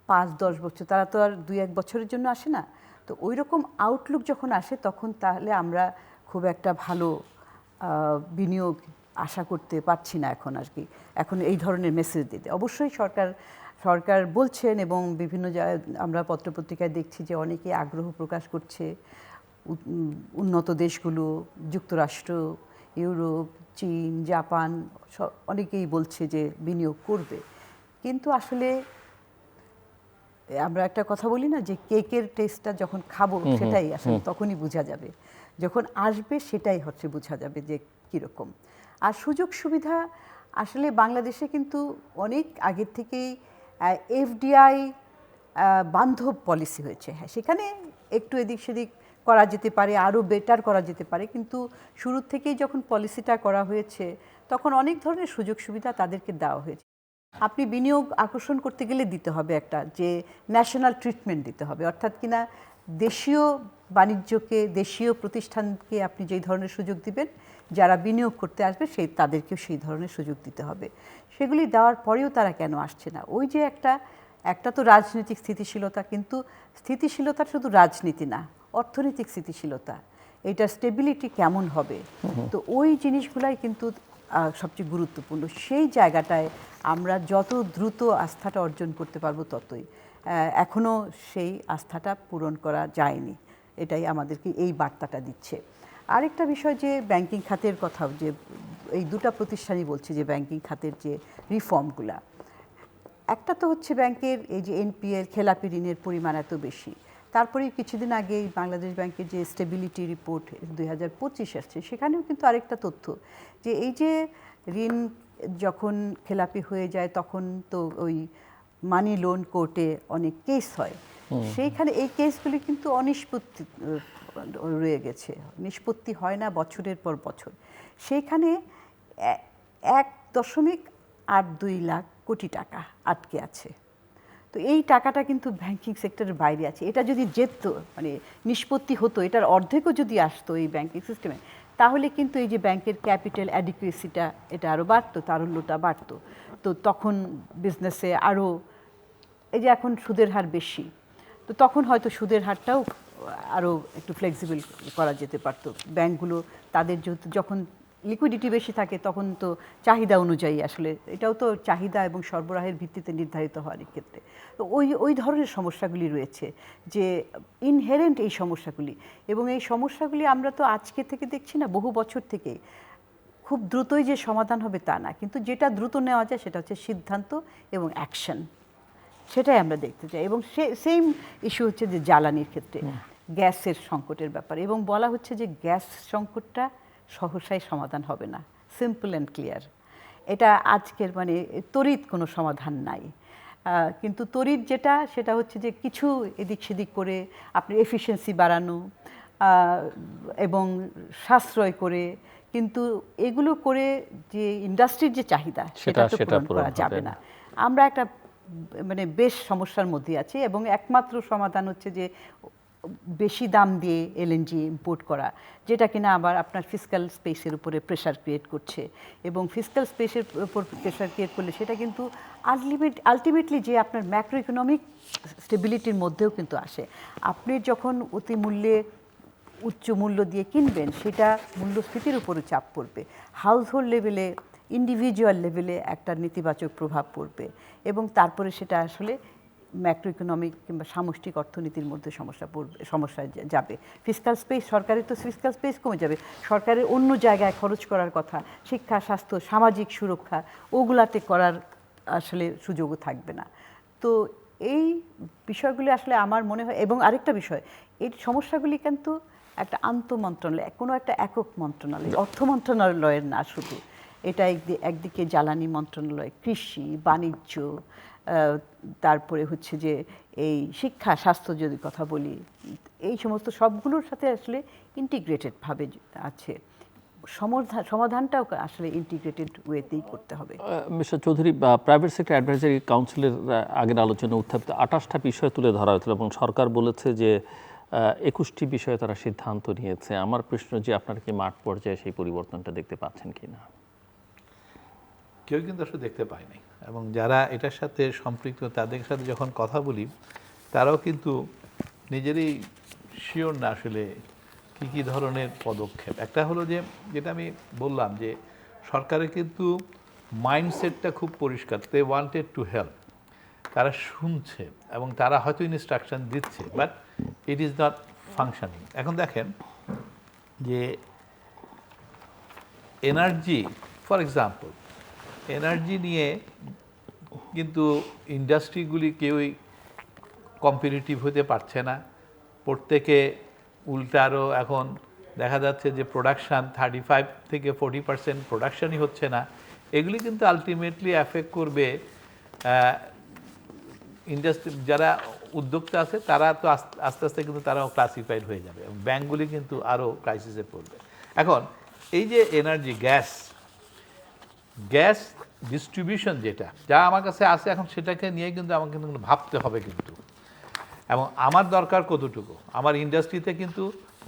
5-10 বছর, তারা তো আর 2-1 বছরের জন্য আসে না। তো ওই রকম আউটলুক যখন আসে, তখন তাহলে আমরা খুব একটা ভালো বিনিয়োগ আশা করতে পারছি না এখন আর কি, এখন এই ধরনের মেসেজ দিতে। অবশ্যই সরকার বলছেন, এবং বিভিন্ন জায়গায় আমরা পত্রপত্রিকায় দেখছি যে অনেকে আগ্রহ প্রকাশ করছে, উন্নত দেশগুলো, যুক্তরাষ্ট্র, ইউরোপ, চীন, জাপান, অনেকেই বলছে যে বিনিয়োগ করবে। কিন্তু আসলে আমরা একটা কথা বলি না যে কেকের টেস্টটা যখন খাবো সেটাই আসলে তখনই বোঝা যাবে, যখন আসবে সেটাই হচ্ছে বোঝা যাবে যে কীরকম। আর সুযোগ সুবিধা আসলে বাংলাদেশে কিন্তু অনেক আগের থেকেই FDI বান্ধব পলিসি হয়েছে। হ্যাঁ, সেখানে একটু এদিক সেদিক করা যেতে পারে, আরও বেটার করা যেতে পারে, কিন্তু শুরুর থেকেই যখন পলিসিটা করা হয়েছে তখন অনেক ধরনের সুযোগ সুবিধা তাদেরকে দেওয়া হয়েছে। আপনি বিনিয়োগ আকর্ষণ করতে গেলে দিতে হবে একটা যে ন্যাশনাল ট্রিটমেন্ট দিতে হবে, অর্থাৎ কিনা দেশীয় বাণিজ্যকে, দেশীয় প্রতিষ্ঠানকে আপনি যেই ধরনের সুযোগ দিবেন, যারা বিনিয়োগ করতে আসবে তাদেরকেও সেই ধরনের সুযোগ দিতে হবে। সেগুলি দেওয়ার পরেও তারা কেন আসছে না? ওই যে একটা তো রাজনৈতিক স্থিতিশীলতা, কিন্তু স্থিতিশীলতা শুধু রাজনীতি না, অর্থনৈতিক স্থিতিশীলতা, এটা স্টেবিলিটি কেমন হবে, তো ওই জিনিসগুলাই কিন্তু সবচেয়ে গুরুত্বপূর্ণ। সেই জায়গাটায় আমরা যত দ্রুত আস্থাটা অর্জন করতে পারবো ততই। এখনও সেই আস্থাটা পূরণ করা যায়নি, এটাই আমাদেরকে এই বার্তাটা দিচ্ছে। আরেকটা বিষয় যে ব্যাংকিং খাতের কথা, যে এই দুটো প্রতিষ্ঠানই বলছে যে ব্যাংকিং খাতের যে রিফর্মগুলা, একটা তো হচ্ছে ব্যাংকের এই যে এনপিএল খেলাপি ঋণের পরিমাণ এত বেশি, তারপরে কিছুদিন আগেই বাংলাদেশ ব্যাংকের যে স্টেবিলিটি রিপোর্ট 2025 আসছে, সেখানেও কিন্তু আরেকটা তথ্য যে এই যে ঋণ যখন খেলাপি হয়ে যায় তখন তো ওই মানি লোন কোর্টে অনেক কেস হয়, সেইখানে এই কেসগুলি কিন্তু অনিষ্পত্তি রয়ে গেছে, নিষ্পত্তি হয় না বছরের পর বছর। সেইখানে 1.82 লাখ কোটি টাকা আটকে আছে। তো এই টাকাটা কিন্তু ব্যাংকিং সেক্টরের বাইরে আছে। এটা যদি যেত, মানে নিষ্পত্তি হতো, এটার অর্ধেকও যদি আসতো এই ব্যাংকিং সিস্টেমে, তাহলে কিন্তু এই যে ব্যাংকের ক্যাপিটাল অ্যাডিকুয়েসিটা এটা আরও বাড়তো, তারল্যটা বাড়তো। তো তখন বিজনেসে আরও, এই যে এখন সুদের হার বেশি, তো তখন হয়তো সুদের হারটাও আরও একটু ফ্লেক্সিবল করা যেতে পারতো। ব্যাংকগুলো তাদের যখন লিকুইডিটি বেশি থাকে তখন তো চাহিদা অনুযায়ী, আসলে এটাও তো চাহিদা এবং সরবরাহের ভিত্তিতে নির্ধারিত হওয়ার ক্ষেত্রে, তো ওই ধরনের সমস্যাগুলি রয়েছে, যে ইনহেরেন্ট এই সমস্যাগুলি। এবং এই সমস্যাগুলি আমরা তো আজকে থেকে দেখছি না, বহু বছর থেকে। খুব দ্রুতই যে সমাধান হবে তা না, কিন্তু যেটা দ্রুত নেওয়া যায় সেটা হচ্ছে সিদ্ধান্ত এবং অ্যাকশন, সেটাই আমরা দেখতে চাই। এবং সেম ইস্যু হচ্ছে যে জ্বালানির ক্ষেত্রে গ্যাসের সংকটের ব্যাপারে, এবং বলা হচ্ছে যে গ্যাস সংকটটা সহসাই সমাধান হবে না, সিম্পল অ্যান্ড ক্লিয়ার। এটা আজকের মানে তড়িৎ কোনো সমাধান নাই, কিন্তু তড়িৎ যেটা সেটা হচ্ছে যে কিছু এদিক সেদিক করে আপনি এফিসিয়েন্সি বাড়ানো এবং সাশ্রয় করে, কিন্তু এগুলো করে যে ইন্ডাস্ট্রির যে চাহিদা সেটা তো পূরণ করা যাবে না। আমরা একটা মানে বেশ সমস্যার মধ্যে আছি, এবং একমাত্র সমাধান হচ্ছে যে বেশি দাম দিয়ে এলএনজি ইম্পোর্ট করা, যেটা কিনা আবার আপনার ফিসক্যাল স্পেসের উপরে প্রেশার ক্রিয়েট করছে। এবং ফিসক্যাল স্পেসের উপর প্রেশার ক্রিয়েট করলে সেটা কিন্তু আলটিমেটলি যে আপনার ম্যাক্রো ইকোনমিক স্টেবিলিটির মধ্যেও কিন্তু আসে। আপনি যখন অতি মূল্যে উচ্চ মূল্য দিয়ে কিনবেন, সেটা মূল্যস্ফীতির উপরও চাপ পড়বে, হাউসহোল্ড লেভেলে, ইন্ডিভিজুয়াল লেভেলে একটা নেতিবাচক প্রভাব পড়বে, এবং তারপরে সেটা আসলে ম্যাক্রো ইকোনমিক কিংবা সামষ্টিক অর্থনীতির মধ্যে সমস্যায় যাবে। ফিসক্যাল স্পেস, সরকারের তো ফিসক্যাল স্পেস কমে যাবে, সরকারের অন্য জায়গায় খরচ করার কথা, শিক্ষা, স্বাস্থ্য, সামাজিক সুরক্ষা, ওগুলাতে করার আসলে সুযোগও থাকবে না। তো এই বিষয়গুলি আসলে আমার মনে হয়, এবং আরেকটা বিষয়, এই সমস্যাগুলি কিন্তু একটা আন্তঃমন্ত্রণালয়, কোনো একটা একক মন্ত্রণালয়, অর্থ মন্ত্রণালয়ের না শুধু, এটা একদিকে জ্বালানি মন্ত্রণালয়, কৃষি, বাণিজ্য, তারপরে হচ্ছে যে এই শিক্ষা, স্বাস্থ্য যদি কথা বলি, এই সমস্ত সবগুলোর সাথে আসলে ইন্টিগ্রেটেডভাবে আছে। সমাধানটাও আসলে ইন্টিগ্রেটেড ওয়েতেই করতে হবে। Mister Chowdhury, private sector advisory কাউন্সিলের আগের আলোচনা উত্থাপিত 28টা বিষয় তুলে ধরা হয়েছিল, এবং সরকার বলেছে যে 21টি বিষয়ে তারা সিদ্ধান্ত নিয়েছে। আমার প্রশ্ন যে আপনারা কি মাঠ পর্যায়ে সেই পরিবর্তনটা দেখতে পাচ্ছেন কিনা? কেউ কিন্তু আসলে দেখতে পায়নি, এবং যারা এটার সাথে সম্পৃক্ত তাদের সাথে যখন কথা বলি, তারাও কিন্তু নিজেরই শিওর না আসলে কী কী ধরনের পদক্ষেপ। একটা হলো যে, যেটা আমি বললাম যে সরকারের কিন্তু মাইন্ডসেটটা খুব পরিষ্কার, দে ওয়ান্টেড টু হেল্প, তারা শুনছে এবং তারা হয়তো ইনস্ট্রাকশন দিচ্ছে, but it is not functioning. এখন দেখেন যে এনার্জি, ফর এক্সাম্পল, এনার্জি নিয়ে কিন্তু ইন্ডাস্ট্রিগুলি কেউই কম্পিটিটিভ হতে পারছে না। প্রত্যেকে উল্টা আরও এখন দেখা যাচ্ছে যে প্রোডাকশান 35 থেকে 40% প্রোডাকশানই হচ্ছে না। এগুলি কিন্তু আলটিমেটলি অ্যাফেক্ট করবে ইন্ডাস্ট্রি, যারা উদ্যোক্তা আছে তারা তো আস্তে আস্তে কিন্তু তারাও ক্লাসিফাইড হয়ে যাবে, এবং ব্যাঙ্কগুলি কিন্তু আরও ক্রাইসিসে পড়বে। এখন এই যে এনার্জি, গ্যাস ডিস্ট্রিবিউশন যেটা যা আমার কাছে আছে এখন, সেটাকে নিয়ে কিন্তু আমাকে কিন্তু ভাবতে হবে কিন্তু, এবং আমার দরকার কতটুকু। আমার ইন্ডাস্ট্রিতে কিন্তু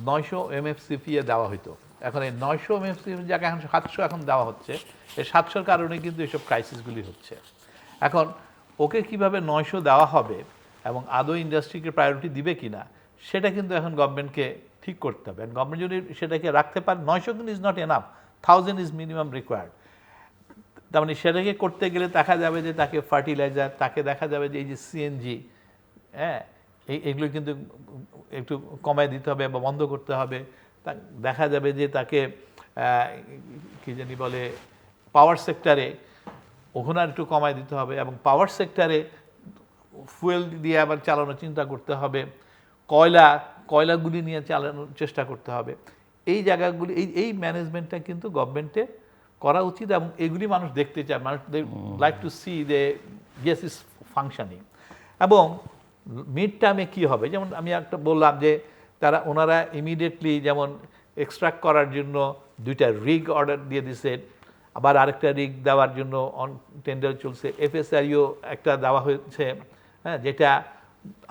900 MFCFE দেওয়া হতো, এখন এই 900 MMSCM জায়গায় এখন 700 এখন দেওয়া হচ্ছে। এই 700-র কারণে কিন্তু এসব ক্রাইসিসগুলি হচ্ছে। এখন ওকে কিভাবে 900 দেওয়া হবে এবং আদৌ ইন্ডাস্ট্রিকে প্রায়োরিটি দিবে কিনা সেটা কিন্তু এখন গভর্নমেন্টকে ঠিক করতে হবে। গভর্নমেন্ট যদি সেটাকে রাখতে পারে, 900 কিন্তু is not enough, 1000 is minimum required. তার মানে সেটাকে করতে গেলে দেখা যাবে যে তাকে ফার্টিলাইজার, তাকে দেখা যাবে যে এই যে সিএনজি, হ্যাঁ, এগুলো কিন্তু একটু কমায় দিতে হবে বা বন্ধ করতে হবে। দেখা যাবে যে তাকে কি জানি বলে পাওয়ার সেক্টরে ওখানে একটু কমায় দিতে হবে, এবং পাওয়ার সেক্টরে ফুয়েল দিয়ে আবার চালানোর চিন্তা করতে হবে। কয়লাগুলি নিয়ে চালানোর চেষ্টা করতে হবে। এই জায়গাগুলি, এই ম্যানেজমেন্টটা কিন্তু গভর্নমেন্টের করা উচিত, এবং এগুলি মানুষ দেখতে চায়। মানুষ like to see they yes is functioning. এবং মিড টার্মে কী হবে, যেমন আমি একটা বললাম যে ওনারা ইমিডিয়েটলি যেমন এক্সট্রাক্ট করার জন্য 2টা রিগ অর্ডার দিয়ে দিছে, আবার আরেকটা রিগ দেওয়ার জন্য টেন্ডার চলছে। FSRU একটা দেওয়া হয়েছে, হ্যাঁ, যেটা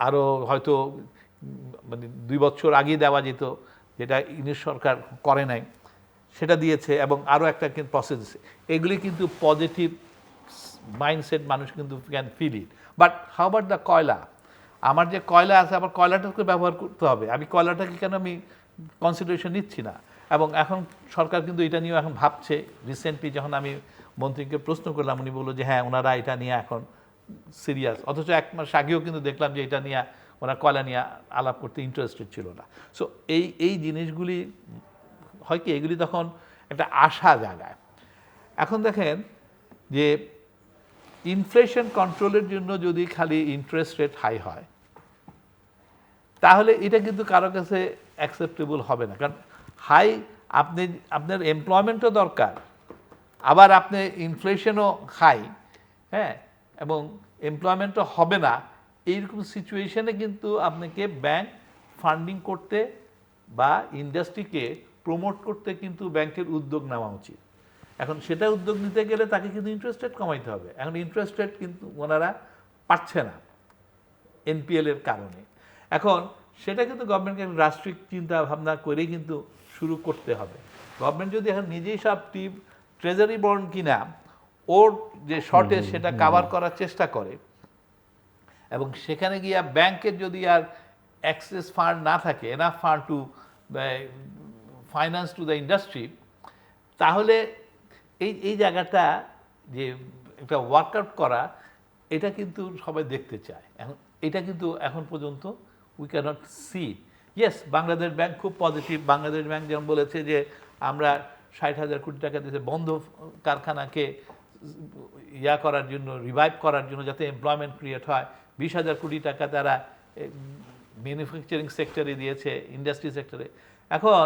আরও হয়তো মানে 2 বছর আগে দেওয়া যেত, যেটা ইংলিশ সরকার করে নাই, সেটা দিয়েছে। এবং আরও একটা কিন্তু প্রসেস দিচ্ছে। এগুলি কিন্তু পজিটিভ মাইন্ডসেট, মানুষ কিন্তু can feel it. But how about the কয়লা? আমার যে কয়লা আছে, আবার কয়লাটাকে ব্যবহার করতে হবে। আমি কয়লাটাকে কেন আমি কনসিডারেশন নিচ্ছি না? এবং এখন সরকার কিন্তু এটা নিয়েও এখন ভাবছে। রিসেন্টলি যখন আমি মন্ত্রীকে প্রশ্ন করলাম, উনি বললো যে হ্যাঁ, ওনারা এটা নিয়ে এখন সিরিয়াস। অথচ 1 মাস আগেও কিন্তু দেখলাম যে এটা নিয়ে ওরা কয়লা নিয়ে আলাপ করতে ইন্টারেস্টেড ছিল না। সো এই জিনিসগুলি হয় কি, এগুলি তখন একটা আশা জাগায়। এখন দেখেন যে ইনফ্লেশন কন্ট্রোলের জন্য যদি খালি ইন্টারেস্ট রেট হাই হয়, তাহলে এটা কিন্তু কারো কাছে অ্যাকসেপ্টেবল হবে না। কারণ হাই, আপনার এমপ্লয়মেন্টও দরকার, আবার আপনি ইনফ্লেশনও হাই, হ্যাঁ, এবং এমপ্লয়মেন্টও হবে না। এইরকম সিচুয়েশনে কিন্তু আপনাকে ব্যাংক ফান্ডিং করতে বা ইন্ডাস্ট্রিকে প্রমোট করতে কিন্তু ব্যাংকের উদ্যোগ নেওয়া উচিত। এখন সেটা উদ্যোগ নিতে গেলে তাকে কিন্তু ইন্টারেস্ট রেট কমাইতে হবে। এখন ইন্টারেস্ট রেট কিন্তু ওনারা পারছে না NPL এর কারণে। এখন সেটা কিন্তু গভর্নমেন্টকে রাষ্ট্রিক চিন্তা ভাবনা করেই কিন্তু শুরু করতে হবে। গভর্নমেন্ট যদি এখন নিজেই সব ট্রেজারি বন্ড কিনা ওর যে শর্টেজ সেটা কাভার করার চেষ্টা করে, এবং সেখানে গিয়া ব্যাংকের যদি আর অ্যাক্সেস ফান্ড না থাকে, enough fund two finance to the industry, তাহলে এই জায়গাটা যে একটা ওয়ার্কআউট করা, এটা কিন্তু সবাই দেখতে চায়। এখন এটা কিন্তু এখন পর্যন্ত we cannot see. Yes, Bangladesh Bank খুব পজিটিভ। বাংলাদেশ ব্যাংক যেমন বলেছে যে আমরা 60,000 কোটি টাকা দিয়েছে বন্ধ কারখানাকে করার জন্য, রিভাইভ করার জন্য, যাতে এমপ্লয়মেন্ট ক্রিয়েট হয়। 20,000 কোটি টাকা তারা ম্যানুফ্যাকচারিং সেক্টরে দিয়েছে, ইন্ডাস্ট্রি সেক্টরে। এখন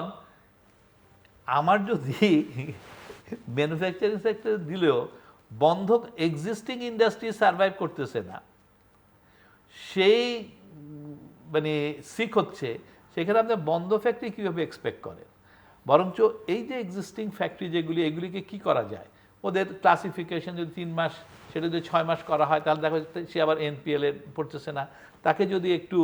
আমার যদি ম্যানুফ্যাকচারিং সেক্টরে দিলেও বন্ধক এক্সিস্টিং ইন্ডাস্ট্রি সার্ভাইভ করতেছে না, সেই মানে সিক হচ্ছে, সেখানে আপনি বন্ধ ফ্যাক্টরি কীভাবে এক্সপেক্ট করেন? বরঞ্চ এই যে এক্সিস্টিং ফ্যাক্টরি যেগুলি, এগুলিকে কি করা যায়, ওদের ক্লাসিফিকেশন যদি 3 মাস, সেটা যদি 6 মাস করা হয়, তাহলে দেখা যাচ্ছে সে আবার NPL এ পড়তেছে না। তাকে যদি একটু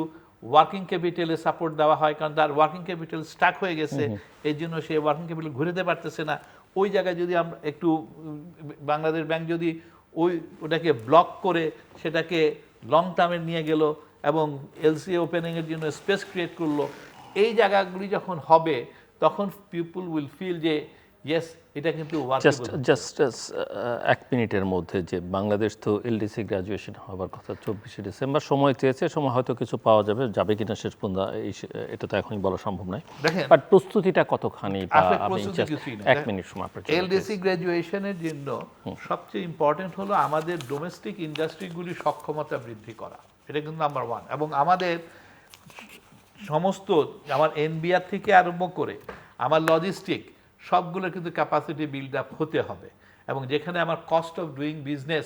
ওয়ার্কিং ক্যাপিটালে সাপোর্ট দেওয়া হয়, কারণ তার ওয়ার্কিং ক্যাপিটাল স্টাক হয়ে গেছে, এই জন্য সে ওয়ার্কিং ক্যাপিটাল ঘুরেতে পারতেছে না। ওই জায়গায় যদি আমরা একটু, বাংলাদেশ ব্যাংক যদি ওটাকে ব্লক করে সেটাকে লং টার্মে নিয়ে গেল এবং LCA ওপেনিংয়ের জন্য স্পেস ক্রিয়েট করলো, এই জায়গাগুলি যখন হবে, তখন পিপল উইল ফিল যে ইয়েস, এটা কিন্তু জাস্ট 1 মিনিটের মধ্যে, যে বাংলাদেশ তো LDC গ্র্যাজুয়েশন হওয়ার কথা 24শে ডিসেম্বর, সময় চেয়েছে, সময় হয়তো কিছু পাওয়া যাবে কিনা শেষ পর্যন্ত এটা তো এখনই বলা সম্ভব নয়। বাট প্রস্তুতিটা কতখানি? 1 মিনিট সময়। LDC গ্র্যাজুয়েশনের জন্য সবচেয়ে ইম্পর্টেন্ট হলো আমাদের ডোমেস্টিক ইন্ডাস্ট্রিগুলির সক্ষমতা বৃদ্ধি করা, এটা কিন্তু নাম্বার 1। এবং আমাদের সমস্ত, আমার NBR থেকে আরম্ভ করে আমার লজিস্টিক, সবগুলো কিন্তু ক্যাপাসিটি বিল্ড আপ হতে হবে। এবং যেখানে আমার কস্ট অফ ডুইং বিজনেস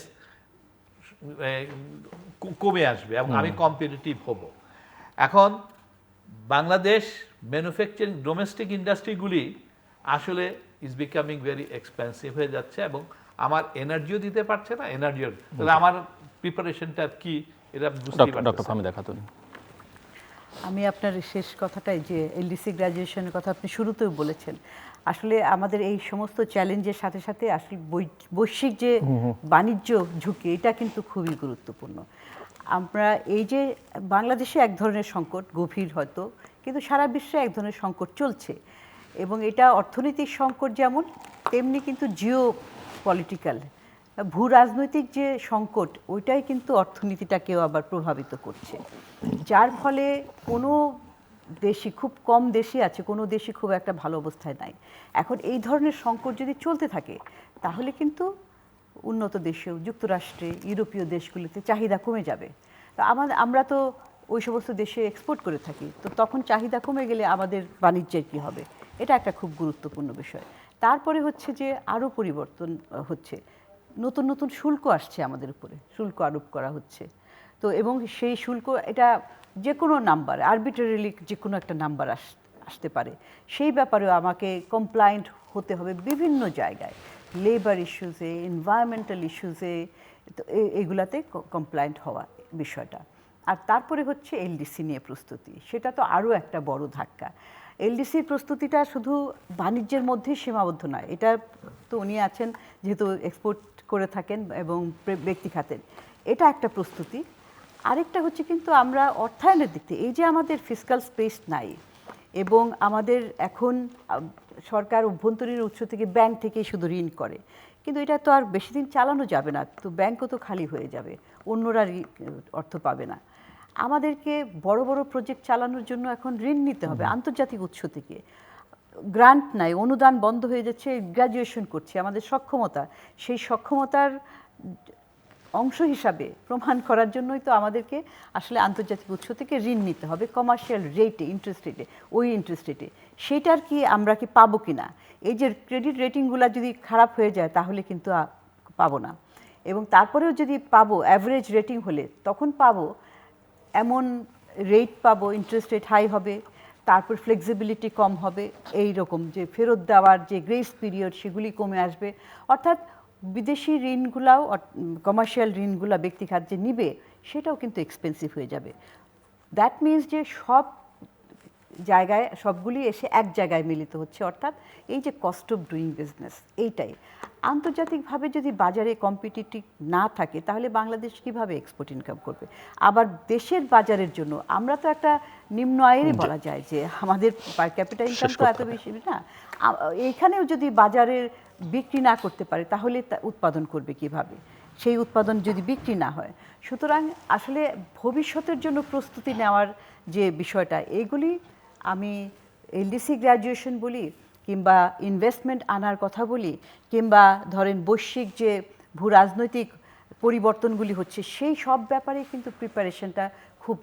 কমে আসবে এবং আমি কম্পিটিটিভ হব। এখন বাংলাদেশ ম্যানুফ্যাকচারিং ডোমেস্টিক ইন্ডাস্ট্রিগুলি আসলে ইজ বিকামিং ভেরি এক্সপেন্সিভ হয়ে যাচ্ছে, এবং আমার এনার্জিও দিতে পারছে না। এনার্জিও, তাহলে আমার প্রিপারেশনটা কি, এটা বুঝতেই পারছি। ডক্টর ফাহমিদা খাতুন, আমি আপনার শেষ কথাটাই, যে LDC গ্র্যাজুয়েশনের কথা আপনি শুরুতেও বলেছেন, আসলে আমাদের এই সমস্ত চ্যালেঞ্জের সাথে সাথে আসলে বৈশ্বিক যে বাণিজ্য ঝুঁকি এটা কিন্তু খুবই গুরুত্বপূর্ণ। আমরা এই যে বাংলাদেশে এক ধরনের সংকট গভীর হয়তো, কিন্তু সারা বিশ্বে এক ধরনের সংকট চলছে এবং এটা অর্থনৈতিক সংকট যেমন তেমনি কিন্তু জিও পলিটিক্যাল ভূ রাজনৈতিক যে সংকট ওইটাই কিন্তু অর্থনীতিটাকেও আবার প্রভাবিত করছে, যার ফলে কোনো দেশই, খুব কম দেশই আছে, কোনো দেশই খুব একটা ভালো অবস্থায় নাই। এখন এই ধরনের সংকট যদি চলতে থাকে তাহলে কিন্তু উন্নত দেশেও, যুক্তরাষ্ট্রে, ইউরোপীয় দেশগুলিতে চাহিদা কমে যাবে। তো আমরা তো ওই সমস্ত দেশে এক্সপোর্ট করে থাকি, তো তখন চাহিদা কমে গেলে আমাদের বাণিজ্যের কী হবে, এটা একটা খুব গুরুত্বপূর্ণ বিষয়। তারপরে হচ্ছে যে আরও পরিবর্তন হচ্ছে, নতুন নতুন শুল্ক আসছে আমাদের উপরে, শুল্ক আরোপ করা হচ্ছে। তো এবং সেই শুল্ক এটা যে কোনো নাম্বার, আরবিট্রারিলি যে কোনো একটা নাম্বার আসতে পারে, সেই ব্যাপারেও আমাকে কমপ্লায়েন্ট হতে হবে বিভিন্ন জায়গায়, লেবার ইস্যুসে, এনভায়রনমেন্টাল ইস্যুসে, তো এইগুলাতে কমপ্লায়েন্ট হওয়া বিষয়টা। আর তারপরে হচ্ছে এলডিসি নিয়ে প্রস্তুতি, সেটা তো আরও একটা বড় ধাক্কা। এলডিসির প্রস্তুতিটা শুধু বাণিজ্যের মধ্যেই সীমাবদ্ধ নয়, এটা তো উনি আছেন যেহেতু এক্সপোর্ট করে থাকেন এবং ব্যক্তি খাতের, এটা একটা প্রস্তুতি। আরেকটা হচ্ছে কিন্তু আমরা অর্থায়নের দিক থেকে, এই যে আমাদের ফিসকাল স্পেস নাই এবং আমাদের এখন সরকার অভ্যন্তরীণ উৎস থেকে ব্যাংক থেকেই শুধু ঋণ করে, কিন্তু এটা তো আর বেশি দিন চালানো যাবে না, তো ব্যাংকও তো খালি হয়ে যাবে, অন্যরা অর্থ পাবে না। আমাদেরকে বড় বড় প্রজেক্ট চালানোর জন্য এখন ঋণ নিতে হবে আন্তর্জাতিক উৎস থেকে। গ্রান্ট নাই, অনুদান বন্ধ হয়ে যাচ্ছে, গ্র্যাজুয়েশন করছে, আমাদের সক্ষমতা, সেই সক্ষমতার অংশ হিসাবে প্রমাণ করার জন্যই তো আমাদেরকে আসলে আন্তর্জাতিক উৎস থেকে ঋণ নিতে হবে কমার্শিয়াল রেটে, ইন্টারেস্ট রেটে, ওই ইন্টারেস্ট রেটে। সেটার কি আমরা কি পাবো কি না, এই যে ক্রেডিট রেটিংগুলো যদি খারাপ হয়ে যায় তাহলে কিন্তু পাবো না, এবং তারপরেও যদি পাবো অ্যাভারেজ রেটিং হলে তখন পাবো এমন রেট পাবো, ইন্টারেস্ট রেট হাই হবে, তারপর ফ্লেক্সিবিলিটি কম হবে, এই রকম যে ফেরত দেওয়ার যে গ্রেস পিরিয়ড সেগুলি কমে আসবে। অর্থাৎ বিদেশি ঋণগুলাও, কমার্শিয়াল ঋণগুলা ব্যক্তিখাত যে নিবে সেটাও কিন্তু এক্সপেন্সিভ হয়ে যাবে। দ্যাট মিনস যে সব জায়গায় সবগুলি এসে এক জায়গায় মিলিত হচ্ছে, অর্থাৎ এই যে কস্ট অফ ডুইং বিজনেস, এইটাই আন্তর্জাতিকভাবে যদি বাজারে কম্পিটিটিভ না থাকে তাহলে বাংলাদেশ কিভাবে এক্সপোর্ট ইনকাম করবে। আবার দেশের বাজারের জন্য আমরা তো একটা নিম্ন আয়েরই বলা যায় যে আমাদের পার ক্যাপিটা ইনকাম তো এত বেশি না, এইখানেও যদি বাজারের বিক্রি না করতে পারে তাহলে উৎপাদন করবে কিভাবে, সেই উৎপাদন যদি বিক্রি না হয়। সুতরাং আসলে ভবিষ্যতের জন্য প্রস্তুতি নেওয়ার যে বিষয়টা, এগুলি আমি এলডিসি গ্র্যাজুয়েশন বলি কিংবা ইনভেস্টমেন্ট আনার কথা বলি কিংবা ধরেন বৈশ্বিক যে ভূ রাজনৈতিক পরিবর্তনগুলি হচ্ছে, সেই সব ব্যাপারে কিন্তু প্রিপারেশনটা খুব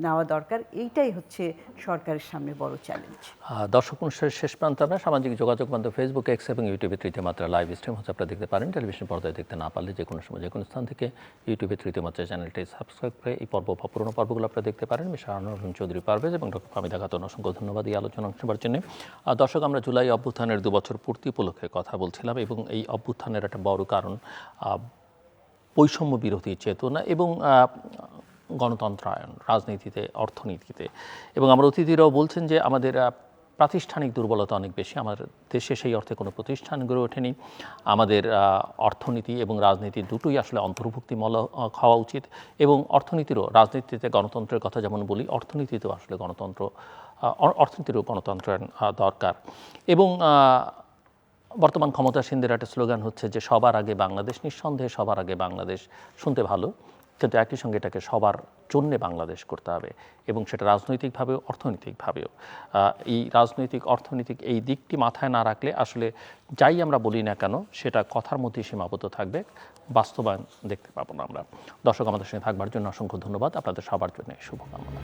নেওয়া দরকার। এইটাই হচ্ছে সরকারের সামনে বড় চ্যালেঞ্জ। দর্শক অনুষ্ঠানের শেষ প্রান্তে আমরা সামাজিক যোগাযোগ মাধ্যম ফেসবুক, এক্স এবং ইউটিউবে তৃতীয় মাত্রা লাইভ স্ট্রিম হচ্ছে, আপনারা দেখতে পারেন। টেলিভিশন পর্দায় দেখতে না পারলে যে কোনো সময় যে কোনো স্থান থেকে ইউটিউবে তৃতীয় মাত্রা চ্যানেলটি সাবস্ক্রাইব করে এই পর্ব বা পুরোনো পর্বগুলো আপনারা দেখতে পারেন। মিস্টার আনোয়ার চৌধুরী পারভেজ এবং ডক্টর ফাহমিদা খাতুন, অসংখ্য ধন্যবাদ এই আলোচনা অংশ নেওয়ার জন্য। দর্শক, আমরা জুলাই অভ্যুত্থানের 2 বছর পূর্তি উপলক্ষে কথা বলছিলাম এবং এই অভ্যুত্থানের একটা বড় কারণ বৈষম্য বিরোধী চেতনা এবং গণতন্ত্রায়ন, রাজনীতিতে, অর্থনীতিতে। এবং আমার অতিথিরাও বলছেন যে আমাদের প্রাতিষ্ঠানিক দুর্বলতা অনেক বেশি, আমাদের দেশে সেই অর্থে কোনো প্রতিষ্ঠান গড়ে ওঠেনি। আমাদের অর্থনীতি এবং রাজনীতি দুটোই আসলে অন্তর্ভুক্তিমূলক হওয়া উচিত এবং অর্থনীতিরও, রাজনীতিতে গণতন্ত্রের কথা যেমন বলি, অর্থনীতিতেও আসলে অর্থনীতিরও গণতন্ত্রায়ন দরকার। এবং বর্তমান ক্ষমতাসীনদের একটা স্লোগান হচ্ছে যে সবার আগে বাংলাদেশ। নিঃসন্দেহে সবার আগে বাংলাদেশ শুনতে ভালো, কিন্তু একই সঙ্গে এটাকে সবার জন্যে বাংলাদেশ করতে হবে এবং সেটা রাজনৈতিকভাবেও অর্থনৈতিকভাবেও। এই রাজনৈতিক অর্থনৈতিক এই দিকটি মাথায় না রাখলে আসলে যাই আমরা বলি না কেন সেটা কথার মধ্যেই সীমাবদ্ধ থাকবে, বাস্তবায়ন দেখতে পাবো না আমরা। দর্শক, আমাদের সঙ্গে থাকবার জন্য অসংখ্য ধন্যবাদ, আপনাদের সবার জন্য শুভকামনা।